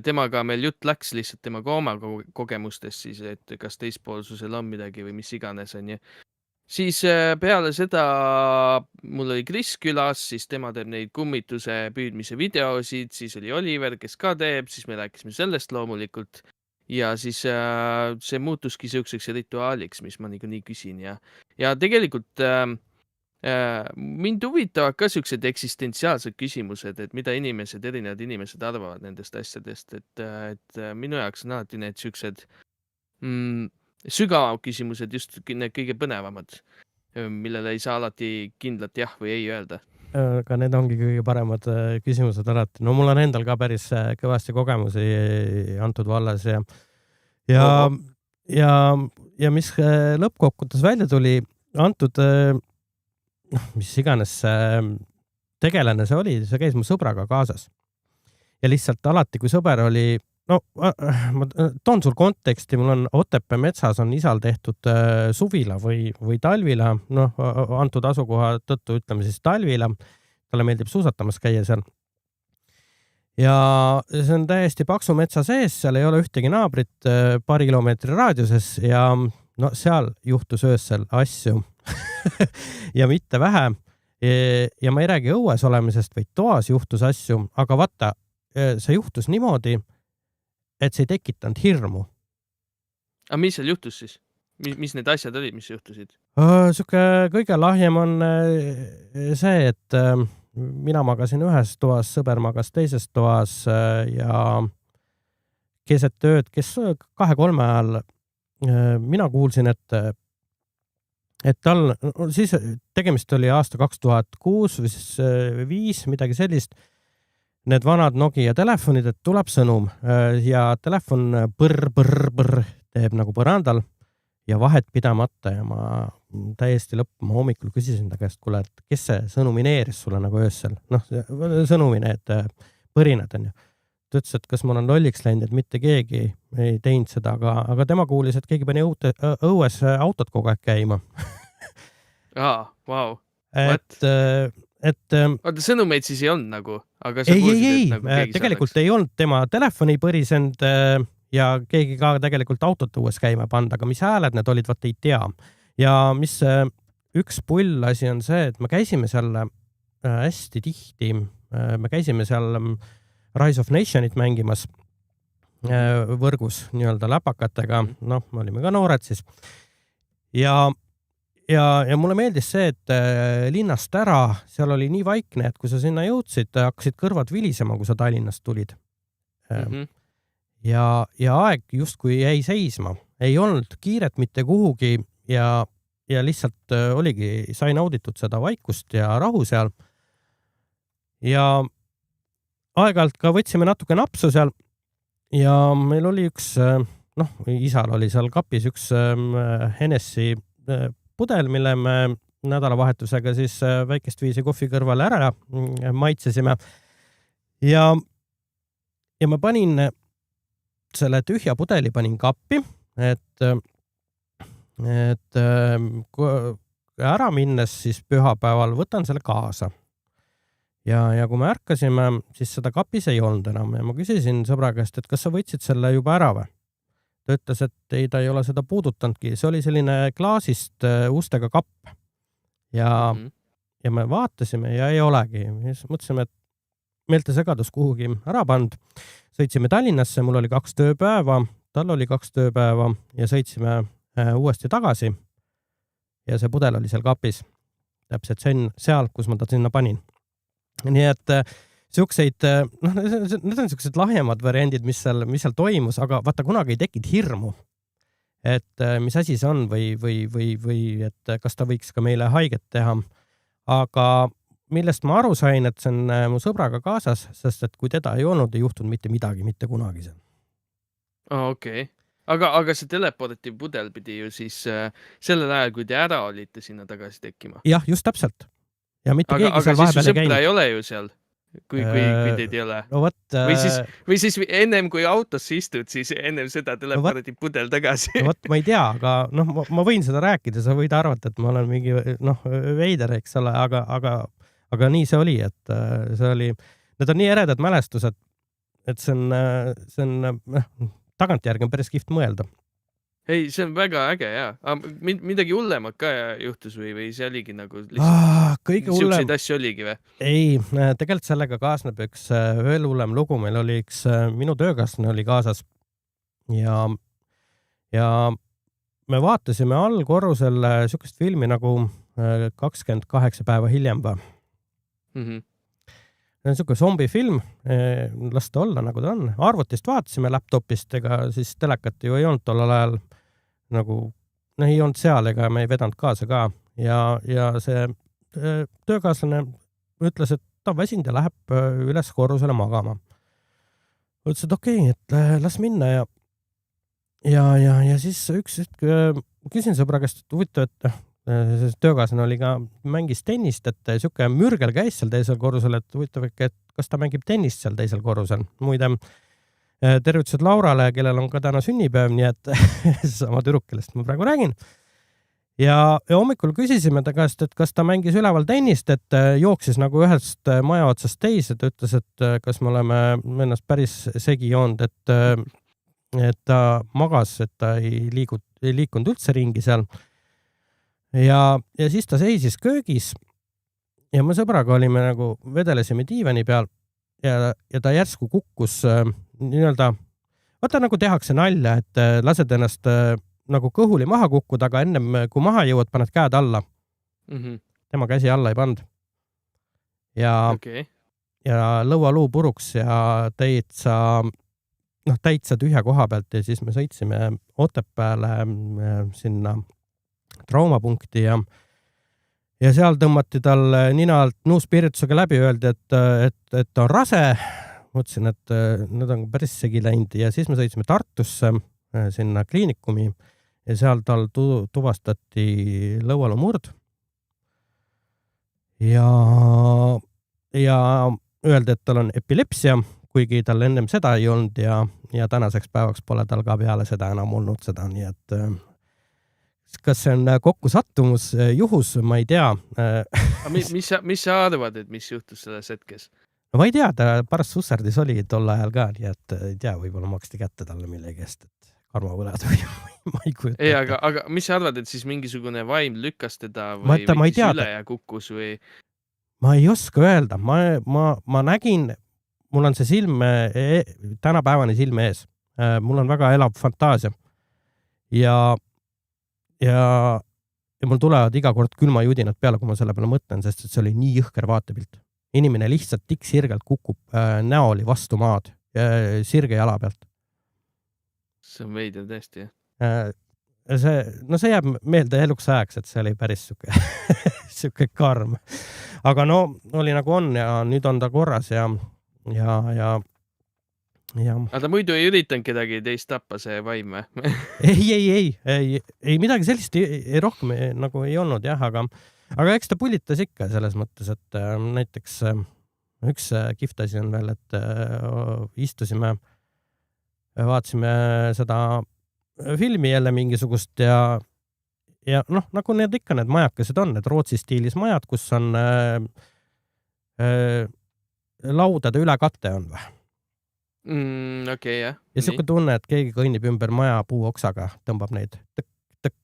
Speaker 2: Temaga meil jutt läks lihtsalt tema koomakogemustest siis, et kas teispoolsusel on midagi või mis iganes on ju. Siis peale seda mul oli Kris külas, siis tema teeb neid kummituse püüdmise videosid, siis oli Oliver, kes ka teeb, siis me rääkisime sellest loomulikult. Ja siis see muutuski siukseks rituaaliks, mis ma nii küsin ja tegelikult mind huvitavad ka siuksed eksistentsiaalsed küsimused, et mida erinevad inimesed arvavad nendest asjadest, et minu jaoks on alati need siuksed sügavad küsimused just need kõige põnevamad, millele ei saa alati kindlat jah või ei öelda.
Speaker 1: Aga need ongi kõige paremad küsimused alati. No mul on endal ka päris kõvasti kogemusi antud vallas ja mis lõppkokkuvõttes välja tuli, antud, mis iganes tegelane see oli, see käis mu sõbraga kaasas. Ja lihtsalt alati, kui sõber oli, ma toon sul konteksti, mul on Otepää metsas on isal tehtud suvila või talvila, antud asukoha tõttu ütleme siis talvila, talle meeldib suusatamas käia seal. Ja see on täiesti paksu metsa sees, seal ei ole ühtegi naabrit paari kilomeetri raadiuses ja seal juhtus öösel asju ja mitte vähe. Ja ma ei räägi õues olemisest, vaid toas juhtus asju, aga vaata, see juhtus niimoodi, et see ei tekitanud hirmu.
Speaker 2: Aga mis seal juhtus siis? Mis need asjad olid, mis juhtusid?
Speaker 1: Suke kõige lahjem on see, et mina magasin ühes toas, sõber magas teises toas ja keset ööd, kes 2-3 ajal mina kuulsin, et tal, siis tegemist oli aasta 2006 või siis 2005, midagi sellist, need vanad Nokia telefonid, et tuleb sõnum ja telefon põrr teeb nagu põrandal ja vahet pidamata ja ma täiesti ma hommikul küsisin ta käest, kuule, et kes see sõnumineeris sulle nagu öösel? Sõnumi need põrinad on ju. Ta ütles, et kas ma olen lolliks läinud, et mitte keegi ei teinud seda, aga tema kuulis, et keegi pani õues autot kogu aeg käima.
Speaker 2: Wow.
Speaker 1: Oota,
Speaker 2: sõnumeid siis ei olnud nagu, aga sa
Speaker 1: kuulsid, et nagu keegi tegelikult ei olnud, tema telefoni põrisend ja keegi ka tegelikult autot õues käima panda, aga mis hääled need olid, vaat ei tea. Ja mis üks pull asi on see, et me käisime seal hästi tihti, me käisime seal Rise of Nationit mängimas võrgus nii-öelda läpakatega, me olime ka noored siis. Ja mulle meeldis see, et linnast ära, seal oli nii vaikne, et kui sa sinna jõudsid, hakkasid kõrvad vilisema, kui sa Tallinnast tulid. Ja aeg justkui jäi seisma. Ei olnud kiiret mitte kuhugi ja lihtsalt oligi, sai nauditud seda vaikust ja rahu seal. Ja aeg-ajalt ka võtsime natuke napsu seal ja meil oli üks, isal oli seal kapis üks Hennessy pudel, mille me nädalavahetusega siis väikest viisi kohvi kõrvale ära maitsesime. Ja ma panin selle tühja pudeli panin kappi, et ära minnes siis pühapäeval võtan selle kaasa. Ja kui me ärkasime, siis seda kapis ei olnud enam ja ma küsisin sõbra käest, et kas sa võtsid selle juba ära või? Ta ütles, et ei, ta ei ole seda puudutanudki. See oli selline klaasist ustega kapp. Ja me vaatasime ja ei olegi. Siis mõtlesime, et meeltesegadus kuhugi ära pand. Sõitsime Tallinnasse, mul oli 2 tööpäeva, tal oli 2 tööpäeva ja sõitsime uuesti tagasi. Ja see pudel oli seal kapis. Täpselt seal, kus ma ta sinna panin. Nii et siukseid, need on siuksed lahjemad variandid, mis seal toimus, aga vaata kunagi ei tekid hirmu, et mis asi see on või et kas ta võiks ka meile haiget teha. Aga millest ma aru sain, et see on mu sõbraga kaasas, sest et kui teda ei olnud, ei juhtunud mitte midagi, mitte kunagi seal.
Speaker 2: Okei. Aga see teleportiiv pudel pidi ju siis sellel ajal, kui te ära olite, sinna tagasi tekkima.
Speaker 1: Jah, just täpselt. Ja mitte keegi seal
Speaker 2: vahepeal
Speaker 1: ei käinud.
Speaker 2: Aga siis ei ole ju seal, kui teid ei ole.
Speaker 1: No võt,
Speaker 2: või siis ennem kui autosse istud, siis ennem seda teleportiiv pudel tagasi.
Speaker 1: No võt, ma ei tea, aga ma võin seda rääkida, sa võid arvata, et ma olen mingi veider, eks ole, aga nii see oli, et see oli, need on nii eredad mälestused, et see on tagantjärgi on päris kihvt mõelda.
Speaker 2: Ei, see on väga äge, jaa. Midagi hullemat ka juhtus või see oligi nagu lihtsalt siukseid asju oligi või?
Speaker 1: Ei, tegelikult sellega kaasneb üks veel hullem lugu. Meil oli üks, minu töökaaslane oli kaasas ja me vaatasime allkorrusel siukest filmi nagu 28 päeva hiljem või. See on siuke zombifilm, las ta olla nagu ta on. Arvutist vaatasime laptopist, ega siis telekat ju ei olnud tollal ajal nagu, ei olnud seal, ega me ei vedanud kaasa ka. Ja see töökaaslane ütles, et ta on väsinud ja läheb üles korrusele magama. Ütles, et okei, et las minna ja siis üks küsin sõbra käest, et huvitav, et töökaaslane oli ka, mängis tennist, et siuke mürgel käis seal teisel korrusel, et huvitav, et kas ta mängib tennist seal teisel korrusel. Muide, tervitused Laurale, kellel on ka täna sünnipäev, nii et sama tüdruk, kellest ma praegu räägin. Ja hommikul küsisime ta käest, et kas ta mängis üleval tennist, et jooksis nagu ühest maja otsast teise, et ütles, et kas me oleme ennast päris segi joonud, et ta magas, et ta ei liikunud üldse ringi seal. Ja siis ta seisis köögis ja me sõbraga olime nagu vedelesime diivani peal ja ta järsku kukkus nii-öelda, vaata nagu tehakse nalja, et lased ennast nagu kõhuli maha kukkuda, aga ennem kui maha jõuad, paned käed alla. Tema käsi alla ei pand. Ja lõualuu puruks ja täitsa tühja koha pealt ja siis me sõitsime Otepääle sinna traumapunkti ja seal tõmmati tal nina alt nuuspiritusega läbi, öeldi, et ta on rase. Mõtlesin, et need on päris segi läinud ja siis me sõitsime Tartusse sinna kliinikumi ja seal tal tuvastati lõualumurd ja öeldi, et tal on epilepsia, kuigi tal ennem seda ei olnud ja tänaseks päevaks pole tal ka peale seda enam olnud seda, nii et kas see on kokku sattumus, juhus, ma ei tea.
Speaker 2: Mis sa arvad, et mis juhtus selles hetkes?
Speaker 1: No ma ei tea, ta pärast susserdis oli tol ajal ka, nii et ei tea, võib-olla maksti kätte talle millegi eest, et karmavõlad või ma ei kujuta.
Speaker 2: Ei, aga mis sa arvad, et siis mingisugune vaim lükkas teda või üle ja kukkus või?
Speaker 1: Ma ei oska öelda, ma nägin, mul on see silm, tänapäevane silm ees. Mul on väga elav fantaasia ja mul tulevad iga kord külmajudinad peale, kui ma selle peale mõtlen, sest see oli nii jõhker vaatepilt. Inimene lihtsalt tikksirgelt kukub näoli vastu maad, sirge jala pealt.
Speaker 2: See on veider tõesti,
Speaker 1: jah. See jääb meelde eluks ajaks, et see oli päris siuke karm. Aga oli nagu on ja nüüd on ta korras ja jah.
Speaker 2: Aga ta muidu ei üritanud kedagi teist tappa, see vaim või?
Speaker 1: ei, midagi sellist rohkem nagu ei olnud jah, aga eks ta pulitas ikka selles mõttes, et näiteks üks kihvt asi on veel, et istusime, vaatasime seda filmi jälle mingisugust ja noh, nagu need ikka need majakesed on, need Rootsi stiilis majad, kus on laudade ülekate on või?
Speaker 2: Okei, jah.
Speaker 1: Ja siuke tunne, et keegi kõnnib ümber maja puuoksaga, tõmbab neid tõk.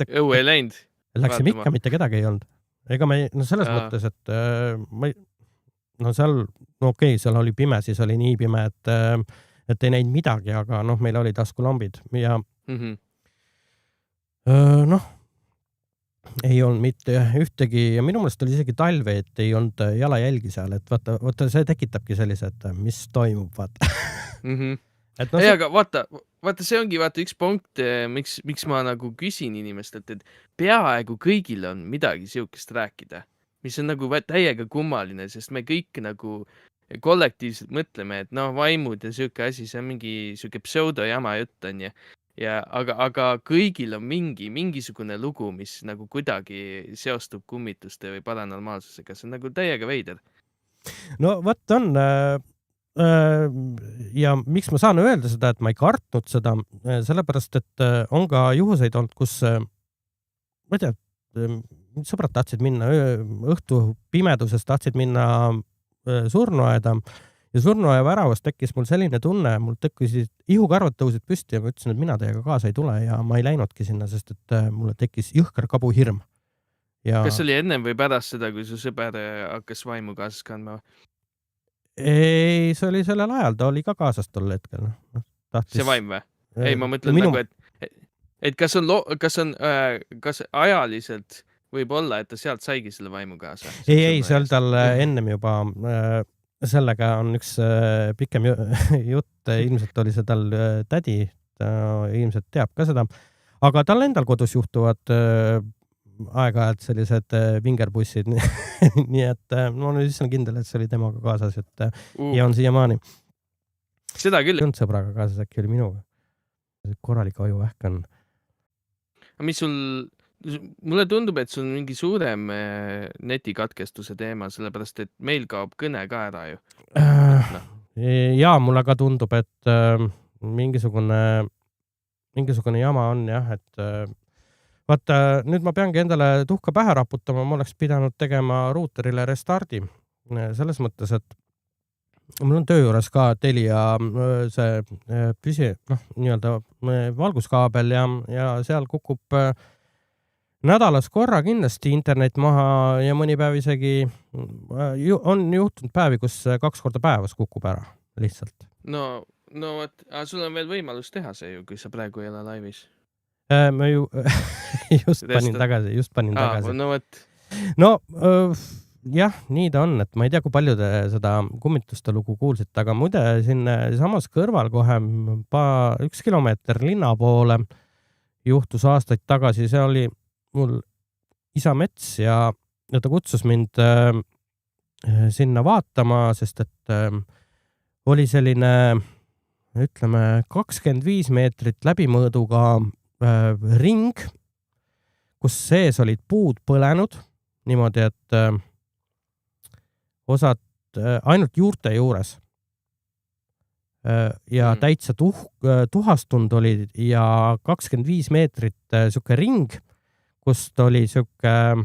Speaker 2: Õue ei läinud.
Speaker 1: Läksime ikka, mitte kedagi ei olnud. Ega me, no selles mõttes, et no seal, no okei, seal oli pime, siis oli nii pime, et ei näinud midagi, aga noh, meil oli taskulambid ja noh, ei olnud mitte ühtegi ja minu meelest oli isegi talve, et ei olnud jalajälgi seal, et vaata, see tekitabki sellised, mis toimub, vaata.
Speaker 2: Et no, ei, aga vaata, see ongi üks punkt, miks ma nagu küsin inimestelt, et peaaegu kõigil on midagi siukest rääkida, mis on nagu täiega kummaline, sest me kõik nagu kollektiivselt mõtleme, et noh, vaimud ja siuke asi, see on mingi siuke pseudojama jutt on ju. Aga kõigil on mingisugune lugu, mis nagu kuidagi seostub kummituste või paranormaalsusega. See on nagu täiega veider.
Speaker 1: No võt on ja miks ma saan öelda seda, et ma ei kartnud seda, sellepärast, et on ka juhuseid olnud, kus ma ei tea, sõbrad tahtsid minna õhtu pimeduses, tahtsid minna surnuaeda ja surnuaia väravast tekkis mul selline tunne, mul tekkisid ihukarvad tõusid püsti ja ma ütlesin, et mina teiega kaasa ei tule ja ma ei läinudki sinna, sest et mulle tekkis jõhker kabuhirm. Ja...
Speaker 2: Kas oli ennem või pärast seda, kui su sõber hakkas vaimu kaasas kandma?
Speaker 1: Ei, see oli sellel ajal, ta oli ka kaasas tol hetkel.
Speaker 2: See vaim või? Ei, ma mõtlen nagu, et kas ajaliselt võib olla, et ta sealt saigi selle vaimu kaasa?
Speaker 1: Ei, see oli tal ennem juba, sellega on üks pikem jutt, ilmselt oli see tal tädi, ta ilmselt teab ka seda, aga tal endal kodus juhtuvad aeg-ajalt sellised vingerbussid, nii et ma olen üsna kindel, et see oli temaga kaasas, et ja on siiamaani.
Speaker 2: Seda küll.
Speaker 1: Tõnd sõbraga kaasas, äkki oli minuga. Korralik ajuvähk on.
Speaker 2: Mis sul, mulle tundub, et sul on mingi suurem netikatkestuse teema, sellepärast, et meil kaob kõne ka ära ju.
Speaker 1: Ja, mulle ka tundub, et mingisugune jama on jah, et vaata, nüüd ma peangi endale tuhka pähe raputama, ma oleks pidanud tegema ruuterile restardi. Selles mõttes, et mul on töö juures ka Telia see nii-öelda valguskaabel ja seal kukub nädalas korra kindlasti internet maha ja mõni päev isegi on juhtunud päevi, kus 2 korda päevas kukub ära lihtsalt.
Speaker 2: No, sul on veel võimalus teha see ju, kui sa praegu ei ole laivis.
Speaker 1: Ma ju just panin tagasi. No, jah, nii ta on, et ma ei tea, kui palju te seda kummituste lugu kuulsite, aga muide siin samas kõrval kohe 1 kilomeeter linna poole juhtus aastaid tagasi, see oli mul isa mets ja ta kutsus mind sinna vaatama, sest et oli selline, ütleme, 25 meetrit läbimõõduga ring, kus sees olid puud põlenud niimoodi, et osad ainult juurte juures ja täitsa tuhastund olid ja 25 meetrit siuke ring, kust oli siuke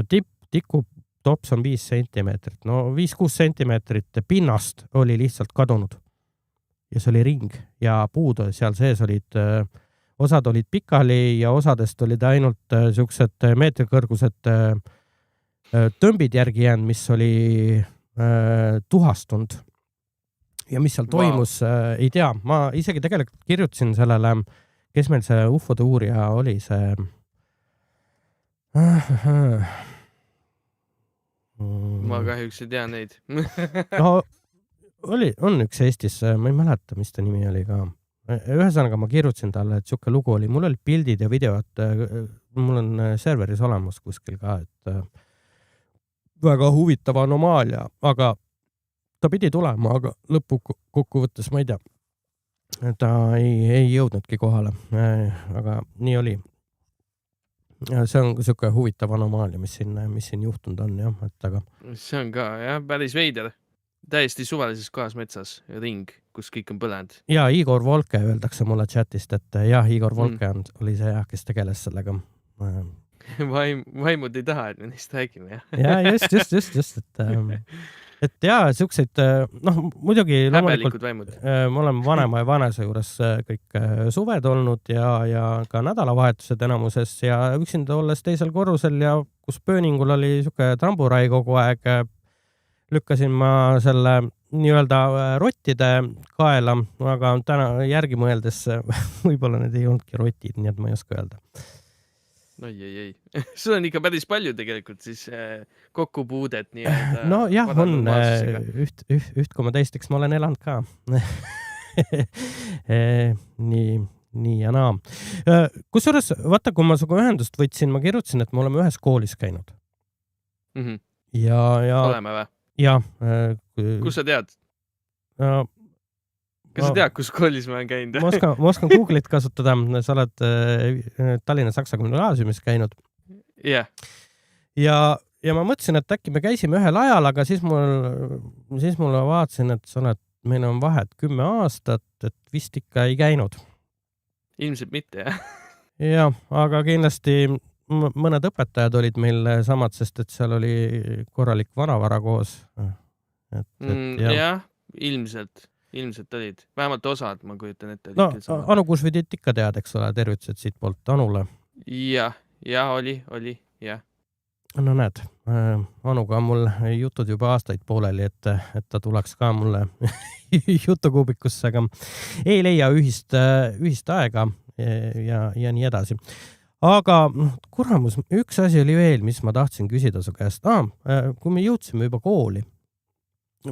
Speaker 1: tikutops on 5 sentimeetrit, no 5-6 sentimeetrit pinnast oli lihtsalt kadunud ja see oli ring ja puud seal sees olid osad olid pikali ja osadest olid ainult siuksed meetrikõrgused tõmbid järgi jäänud, mis oli tuhastund. Ja mis seal toimus, ei tea. Ma isegi tegelikult kirjutasin sellele, kes meil see ufode uurija oli, see...
Speaker 2: Ma kahjuks ei tea neid.
Speaker 1: No, on üks Eestis, ma ei mäleta, mis ta nimi oli ka. Ühesõnaga ma kirjutasin talle, et siuke lugu oli, mul oli pildid ja videod, mul on serveris olemas kuskil ka, et väga huvitav anomaalia, aga ta pidi tulema, aga lõpukokkuvõttes ma ei tea, ta ei jõudnudki kohale, aga nii oli. See on siuke huvitav anomaalia, mis siin juhtunud on jah, et aga
Speaker 2: See on ka jah, päris veider. Täiesti suvalises kohas metsas ring, kus kõik on põlenud.
Speaker 1: ja Igor Volke öeldakse mulle chatist, et jah, Igor Volke oli see jah, kes tegeles sellega.
Speaker 2: Vaimud ei taha, et me neist räägime, jah.
Speaker 1: Ja just, et jaa, siukseid, noh, muidugi
Speaker 2: Häbelikud vaimud.
Speaker 1: ma olen vanema ja vanese juures kõik suved olnud ja ka nädalavahetused enamuses ja üksinda olles teisel korrusel ja kus pööningul oli siuke tamburai kogu aeg, lükkasin ma selle nii-öelda rottide kaela, aga täna järgi mõeldes võib-olla need ei olnudki rotid, nii et ma ei oska öelda.
Speaker 2: Ei. Sul on ikka päris palju tegelikult siis kokkupuudet nii-öelda.
Speaker 1: No jah, on 1,2, eks ma olen elanud ka. Nii ja naa. Kusjuures, vaata, kui ma suga ühendust võtsin, ma kirjutasin, et me oleme ühes koolis käinud. Ja
Speaker 2: oleme või?
Speaker 1: Jah.
Speaker 2: Kus sa tead? Kas sa tead, kus koolis ma olen käinud?
Speaker 1: Ma oskan Google'it kasutada. Sa oled Tallinna Saksa Gümnaasiumis käinud.
Speaker 2: Jah.
Speaker 1: Ja ma mõtlesin, et äkki me käisime ühel ajal, aga siis mulle vaatasin, et meil on vahet 10 aastat, et vist ikka ei käinud.
Speaker 2: Ilmselt mitte, jah.
Speaker 1: Jah, aga kindlasti mõned õpetajad olid meil samad, sest et seal oli korralik vanavara koos.
Speaker 2: Jah, ilmselt olid. Vähemalt osad, ma kujutan ette.
Speaker 1: No, Anu Kušvidit ikka tead, eks ole, tervitused siit poolt Anule.
Speaker 2: Ja, oli, jah.
Speaker 1: No näed, Anuga on mul jutud juba aastaid pooleli, et ta tuleks ka mulle jutukuubikusse, aga ei leia ühist aega ja nii edasi. Aga kuramus, üks asi oli veel, mis ma tahtsin küsida su käest. Kui me jõudsime juba kooli,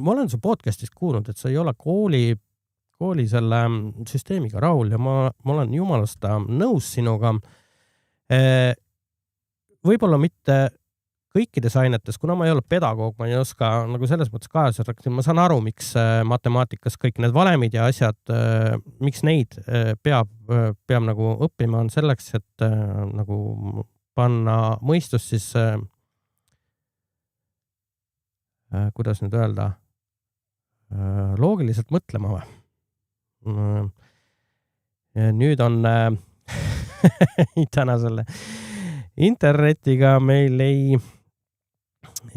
Speaker 1: ma olen su podcastist kuulnud, et sa ei ole kooli selle süsteemiga rahul ja ma olen jumalasta nõus sinuga. Võib-olla mitte kõikides ainetes, kuna ma ei ole pedagoog, ma ei oska nagu selles mõttes kaasa rääkida. Ma saan aru, miks matemaatikas kõik need valemid ja asjad, miks neid peab nagu õppima on selleks, et nagu panna mõistus siis, kuidas nüüd öelda, loogiliselt mõtlema või? Nüüd on täna selle internetiga meil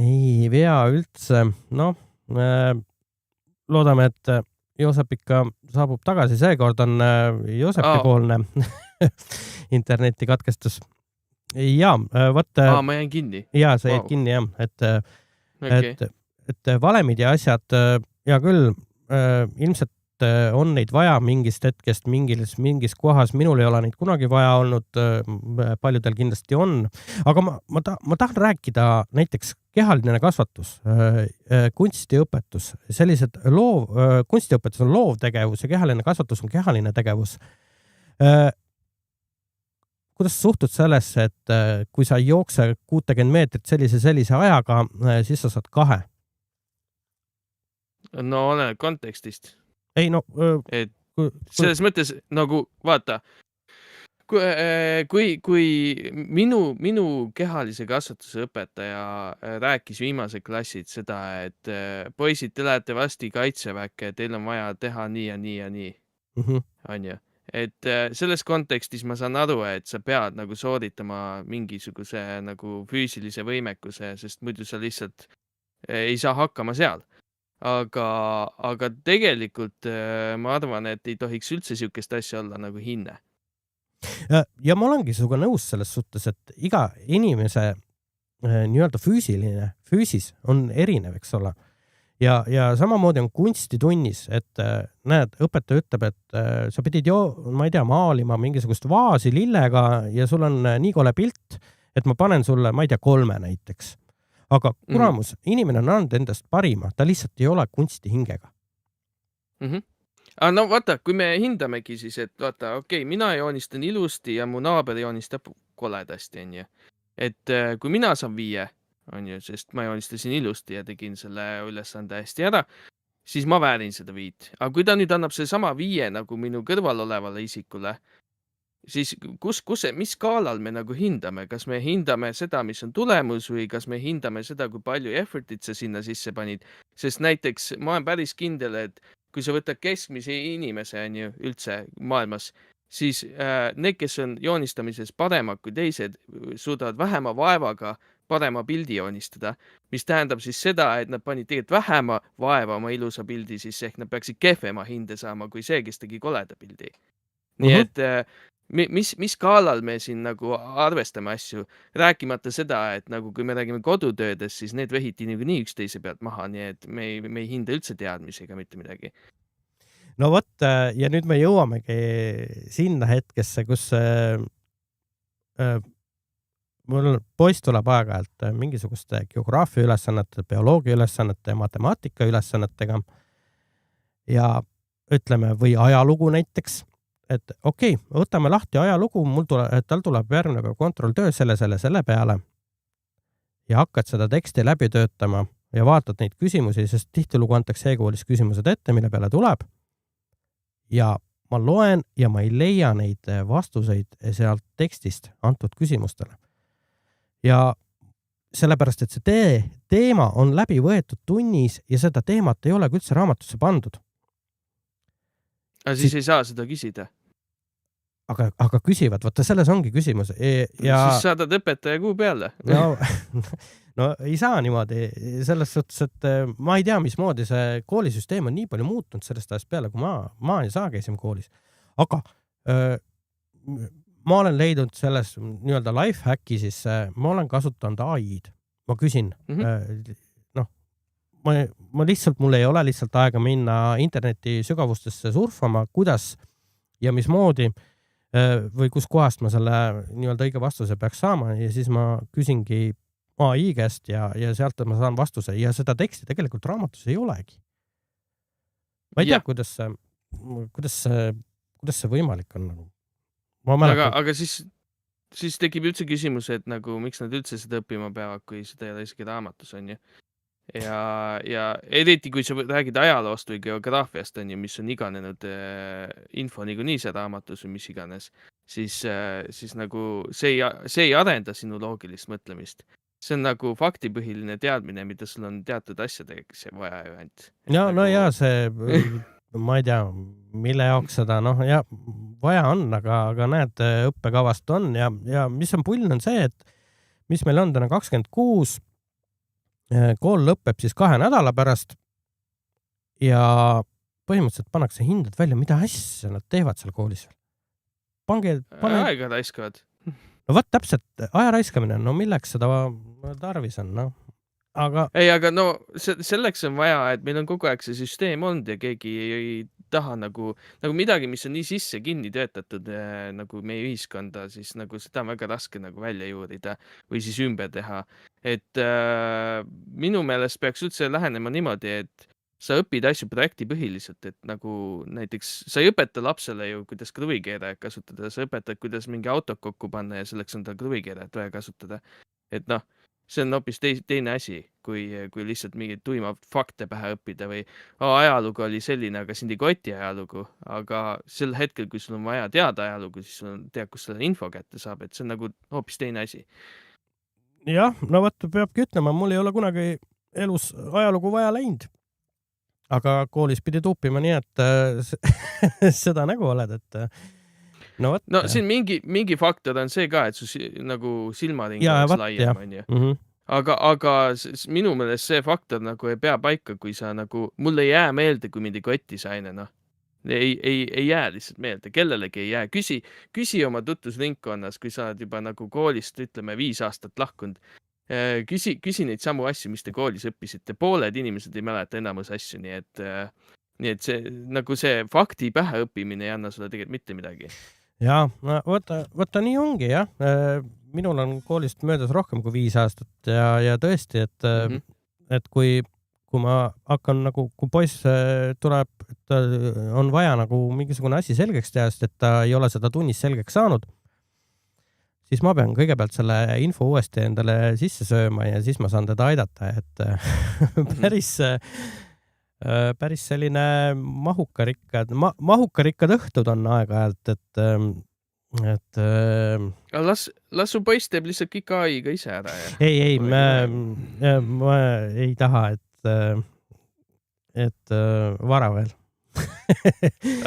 Speaker 1: ei vea üldse. Noh, loodame, et Joosep ikka saabub tagasi. Seekord on Joosepi poolne internetikatkestus. Ja, võt...
Speaker 2: ma jäin kinni.
Speaker 1: Ja, sa jäid kinni, jah. Et valemid ja asjad, ja küll, ilmselt on neid vaja mingist hetkest mingis kohas. Minul ei ole neid kunagi vaja olnud, paljudel kindlasti on. Aga ma tahan rääkida näiteks kehaline kasvatus, kunstiõpetus. Sellised kunstiõpetus on loovtegevus ja kehaline kasvatus on kehaline tegevus. Kuidas suhtud sellesse, et kui sa jookse 60 meetrit sellise ajaga, siis sa saad 2?
Speaker 2: No oleneb kontekstist.
Speaker 1: Ei, no...
Speaker 2: selles mõttes, nagu, vaata, kui minu kehalise kasvatuse õpetaja rääkis viimased klassid seda, et poisid, te lähete vasti kaitseväkke, teil on vaja teha nii ja nii ja nii. On ju? Et selles kontekstis ma saan aru, et sa pead nagu sooritama mingisuguse nagu füüsilise võimekuse, sest muidu sa lihtsalt ei saa hakkama seal. Aga tegelikult ma arvan, et ei tohiks üldse siukest asja olla nagu hinne.
Speaker 1: Ja ma olengi sinuga nõus selles suhtes, et iga inimese nii-öelda füüsis on erinev, eks ole. Ja samamoodi on kunstitunnis, et näed, õpetaja ütleb, et sa pidid ma ei tea, maalima mingisugust vaasi lillega ja sul on nii kole pilt, et ma panen sulle, ma ei tea, 3 näiteks. Aga kuramus, inimene on andnud endast parima, ta lihtsalt ei ole kunstihingega.
Speaker 2: No vaata, kui me hindamegi siis, et vaata, okei, mina joonistan ilusti ja mu naaber joonistab koledasti, on ju. Et kui mina saan 5, on ju, sest ma joonistasin ilusti ja tegin selle ülesande hästi ära, siis ma väärin seda 5. Aga kui ta nüüd annab see sama 5 nagu minu kõrval olevale isikule, siis mis skaalal me nagu hindame, kas me hindame seda, mis on tulemus või kas me hindame seda, kui palju effort'it sa sinna sisse panid, sest näiteks ma olen päris kindel, et kui sa võtad keskmise inimese on ju üldse maailmas, siis need, kes on joonistamises paremad kui teised, suudavad vähema vaevaga parema pildi joonistada, mis tähendab siis seda, et nad panid tegelikult vähema vaeva oma ilusa pildi sisse, ehk nad peaksid kehvema hinde saama kui see, kes tegi koleda pildi. Nii et mis skaalal me siin nagu arvestame asju, rääkimata seda, et nagu kui me räägime kodutöödest, siis need vehiti niikuinii üksteise pealt maha, nii et me ei hinda üldse teadmisi ega mitte midagi.
Speaker 1: No vot, ja nüüd me jõuamegi sinna hetkesse, kus mul poiss tuleb aeg-ajalt mingisuguste geograafia ülesannete, bioloogia ülesannete, matemaatika ülesannetega ja ütleme, või ajalugu näiteks, et okei, võtame lahti ajalugu, tal tuleb järgmine päev kontrolltöö selle peale ja hakkad seda teksti läbi töötama ja vaatad neid küsimusi, sest tihtilugu antakse e-koolis küsimused ette, mille peale tuleb. Ja ma loen ja ma ei leia neid vastuseid sealt tekstist antud küsimustele. Ja sellepärast, et see teema on läbi võetud tunnis ja seda teemat ei ole üldse raamatusse pandud.
Speaker 2: Aga siis ei saa seda küsida.
Speaker 1: Aga küsivad, vaata selles ongi küsimus. Ja
Speaker 2: siis saadad õpetaja kuu peale.
Speaker 1: No ei saa niimoodi, selles suhtes, et ma ei tea, mismoodi see koolisüsteem on nii palju muutunud sellest ajast peale, kui ma ja sa käisime koolis. Aga ma olen leidnud selles nii-öelda lifehacki, siis ma olen kasutanud AI-d. Ma küsin, ma lihtsalt, mul ei ole lihtsalt aega minna interneti sügavustesse surfama, kuidas ja mismoodi või kus kohast ma selle nii-öelda õige vastuse peaks saama ja siis ma küsingi AI käest ja sealt ma saan vastuse ja seda teksti tegelikult raamatus ei olegi. Ma ei tea, kuidas see võimalik on.
Speaker 2: Aga siis tekib üldse küsimus, et nagu miks nad üldse seda õppima peavad, kui seda ei ole isegi raamatus on ju. Ja eriti, kui sa räägid ajaloost või geograafiast, on ju, mis on iganenud info niikuinii see raamatus või mis iganes, siis nagu see ei arenda sinu loogilist mõtlemist. See on nagu faktipõhiline teadmine, mida sul on teatud asjadeks vaja ju ainult.
Speaker 1: Ja see, ma ei tea, mille jaoks seda, ja vaja on, aga näed, õppekavast on ja mis on pull on see, et mis meil on täna 26, kool lõpeb siis 2 nädala pärast ja põhimõtteliselt pannakse hinded välja, mida asja nad teevad seal koolis.
Speaker 2: Aega raiskavad.
Speaker 1: No võt täpselt, aja raiskamine, no milleks seda tarvis on, Aga
Speaker 2: selleks on vaja, et meil on kogu aeg see süsteem olnud ja keegi ei taha nagu midagi, mis on nii sisse kinni töötatud nagu meie ühiskonda, siis nagu seda on väga raske nagu välja juurida või siis ümber teha. Et minu meelest peaks üldse lähenema niimoodi, et sa õpid asju projektipõhiliselt, et nagu näiteks sa ei õpeta lapsele ju, kuidas kruvikeerajat kasutada, sa õpetad, kuidas mingi autot kokku panna ja selleks on tal kruvikeerajat vaja kasutada. Et see on hoopis teine asi, kui lihtsalt mingeid tuima fakte pähe õppida või ajalugu oli selline, aga sind ei koti ajalugu. Aga sel hetkel, kui sul on vaja teada ajalugu, siis sul tead, kus selle info kätte saab, et see on nagu hoopis teine asi.
Speaker 1: Jah, no võtta peabki ütlema, mul ei ole kunagi elus ajalugu vaja läinud. Aga koolis pidi tuupima nii, et seda nägu oled, et
Speaker 2: siin mingi faktor on see ka, et su nagu silmaring oleks laiem, on ju. Aga minu meelest see faktor nagu ei pea paika, kui sa nagu, mul ei jää meelde, kui mind ei kotti saine, ei jää lihtsalt meelde, kellelegi ei jää. Küsi oma tutvusringkonnas, kui sa oled juba nagu koolist, ütleme 5 aastat lahkunud. Küsi neid samu asju, mis te koolis õppisite. Pooled inimesed ei mäleta enamus asju, nii et see nagu see fakti pähe õppimine ei anna sulle tegelikult mitte midagi.
Speaker 1: Ja, võta nii ongi, jah. Minul on koolist möödas rohkem kui 5 aastat ja tõesti, et kui ma hakkan nagu, kui poiss tuleb, et on vaja nagu mingisugune asi selgeks teha, sest et ta ei ole seda tunnis selgeks saanud, siis ma pean kõigepealt selle info uuesti endale sisse sööma ja siis ma saan teda aidata, et päris päris selline mahukarikkad õhtud on aeg-ajalt, et
Speaker 2: las su poiss teeb lihtsalt kõik AI-ga ise ära ja
Speaker 1: ei, ma ei taha, et vara veel.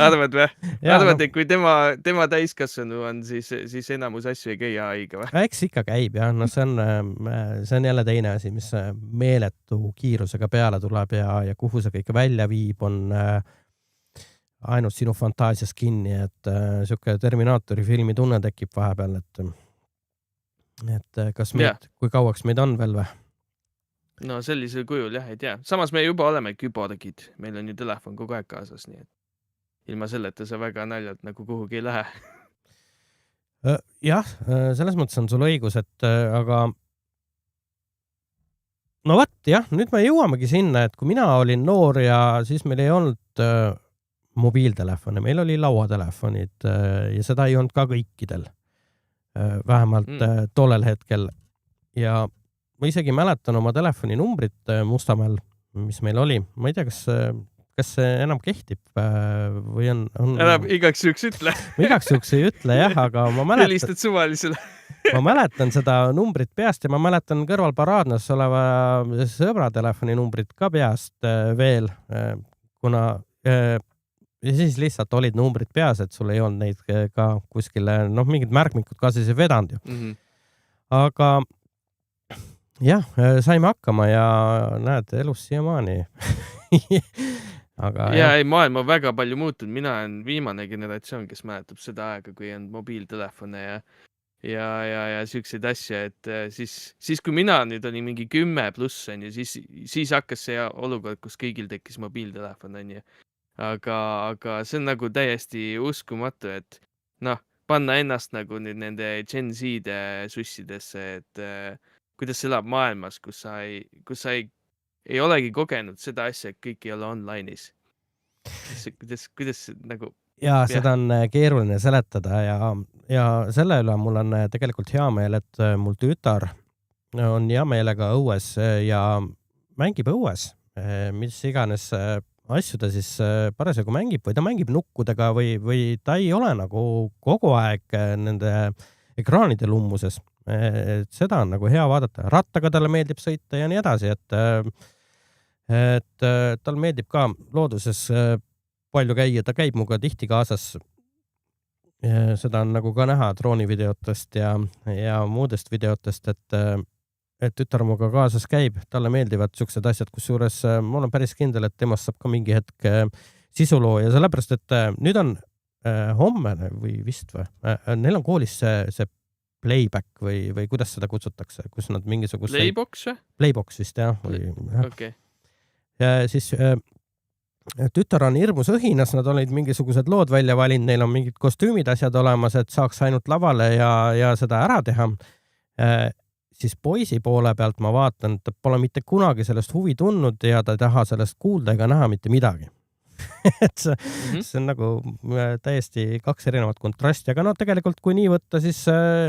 Speaker 2: arvad või?
Speaker 1: Jaa,
Speaker 2: Arvad, et kui tema täiskasvanu on, siis enamus asju ei käi AI-ga või?
Speaker 1: Eks ikka käib jah, no see on jälle teine asi, mis meeletu kiirusega peale tuleb ja kuhu see kõik välja viib, on ainult sinu fantaasias kinni, et siuke Terminaatori filmi tunne tekib vahepeal, et kas kui kauaks meid on veel või?
Speaker 2: No sellisel kujul jah, ei tea. Samas me juba oleme küborgid. Meil on ju telefon kogu aeg kaasas, nii et ilma selleta sa väga naljalt nagu kuhugi ei lähe.
Speaker 1: Jah, selles mõttes on sul õigus, et aga no võt, jah, nüüd me jõuamegi sinna, et kui mina olin noor ja siis meil ei olnud mobiiltelefone, meil oli lauatelefonid ja seda ei olnud ka kõikidel, vähemalt tollel hetkel ja ma isegi mäletan oma telefoninumbrit Mustamäel, mis meil oli. Ma ei tea, kas see enam kehtib või on...
Speaker 2: Ära igaks juhuks ütle.
Speaker 1: Igaks juhuks ei ütle, jah, aga ma mäletan...
Speaker 2: Helistad suvalisele.
Speaker 1: Ma mäletan seda numbrit peast ja ma mäletan kõrval paraadnas oleva sõbra telefoninumbrit ka peast veel, kuna siis lihtsalt olid numbrid peas, et sul ei olnud neid ka kuskile, mingid märkmikud ka siis ei vedanud ju. Aga jah, saime hakkama ja näed, elus siiamaani. Aga
Speaker 2: ja ei, maailm on väga palju muutunud. Mina olen viimane generatsioon, kes mäletab seda aega, kui on mobiiltelefone ja siukseid asju, et siis kui mina nüüd olin mingi 10 pluss on ju, siis hakkas see olukord, kus kõigil tekkis mobiiltelefon on ju. Aga see on nagu täiesti uskumatu, et panna ennast nagu nüüd nende Gen Z-de sussidesse, et kuidas see elab maailmas, kus sa ei olegi kogenud seda asja, et kõik ei ole online'is. Kuidas nagu...
Speaker 1: Ja seda on keeruline seletada ja selle üle mul on tegelikult hea meel, et mul tütar on hea meelega õues ja mängib õues, mis iganes asju ta siis parasjagu mängib või ta mängib nukkudega või ta ei ole nagu kogu aeg nende ekraanide lummuses. Seda on nagu hea vaadata. Rattaga talle meeldib sõita ja nii edasi, et tal meeldib ka looduses palju käia, ta käib muga tihti kaasas. Seda on nagu ka näha droonivideotest ja muudest videotest, et tütar muga kaasas käib, talle meeldivad siuksed asjad, kus juures ma olen päris kindel, et temast saab ka mingi hetk sisuloo ja sellepärast, et nüüd on homme või vist või, neil on koolis see playback või kuidas seda kutsutakse, kus nad mingisugust...
Speaker 2: Playbox või?
Speaker 1: Playbox vist, jah.
Speaker 2: Okay.
Speaker 1: Ja siis tütar on hirmus õhinas, nad olid mingisugused lood välja valinud, neil on mingid kostüümid asjad olemas, et saaks ainult lavale ja seda ära teha. Siis poisi poole pealt ma vaatan, et ta pole mitte kunagi sellest huvi tundnud ja ta ei taha sellest kuulda ega näha mitte midagi. Et see on nagu täiesti kaks erinevat kontrasti, aga tegelikult kui nii võtta, siis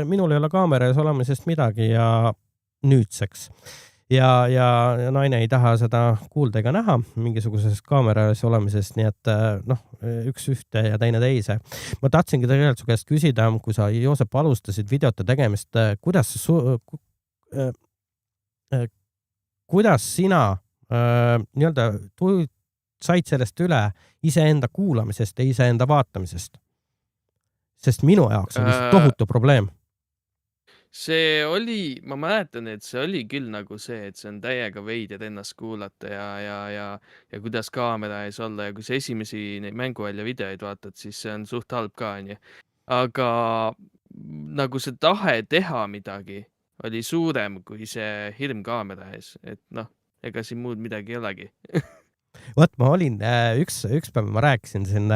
Speaker 1: minul ei ole kaamera ees olemisest midagi ja nüüdseks. Ja naine ei taha seda kuulda ega näha mingisugusest kaamera ees olemisest, nii et üks ühte ja teine teise. Ma tahtsingi tegelikult su käest küsida, kui sa, Joosep, alustasid videote tegemist, kuidas sina nii-öelda said sellest üle iseenda kuulamisest ja iseenda vaatamisest? Sest minu jaoks on tohutu probleem.
Speaker 2: See oli, ma mäletan, et see oli küll nagu see, et see on täiega veider ennast kuulata ja kuidas kaamera ees olla ja kui sa esimesi neid mänguvälja videoid vaatad, siis see on suht halb ka, on ju. Aga nagu see tahe teha midagi oli suurem kui see hirm kaamera ees, et ega siin muud midagi ei olegi.
Speaker 1: Võt, ma olin üks päev, ma rääkisin siin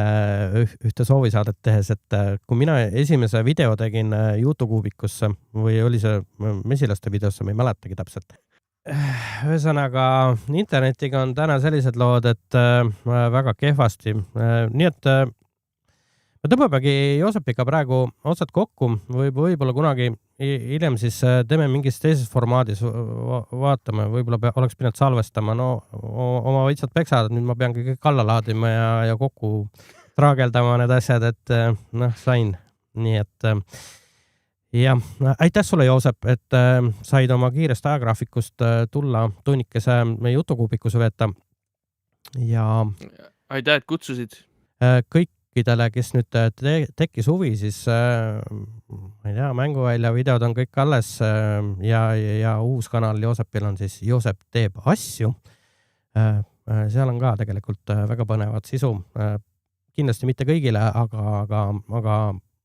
Speaker 1: ühte soovisaadet tehes, et kui mina esimese video tegin YouTube'ikusse või oli see mesilaste videosse, ma ei mäletagi täpselt. Ühesõnaga, internetiga on täna sellised lood, et väga kehvasti. Nii et me tõmbamegi Joosepiga praegu otsad kokku, võib-olla kunagi hiljem siis teeme mingis teises formaadis, vaatame, võib-olla oleks pidanud salvestama, no oma võitsad peksad, nüüd ma peangi kõik alla laadima ja kokku traageldama need asjad, et sain. Nii et jah, aitäh sulle, Joosep, et said oma kiirest ajagraafikust tulla tunnikese meie jutukuubikuse veeta. Ja
Speaker 2: aitäh, et kutsusid.
Speaker 1: Kõikidele, kes nüüd tekkis huvi, siis ma ei tea, mänguvälja videod on kõik alles ja uus kanal Joosepil on siis Joosep teeb asju. Seal on ka tegelikult väga põnevat sisu. Kindlasti mitte kõigile,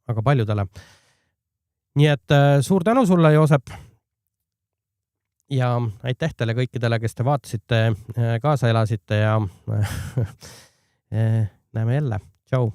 Speaker 1: aga paljudele. Nii et suur tänu sulle, Joosep. Ja aitäh teile kõikidele, kes te vaatasite, kaasa elasite ja näeme jälle. Tšau!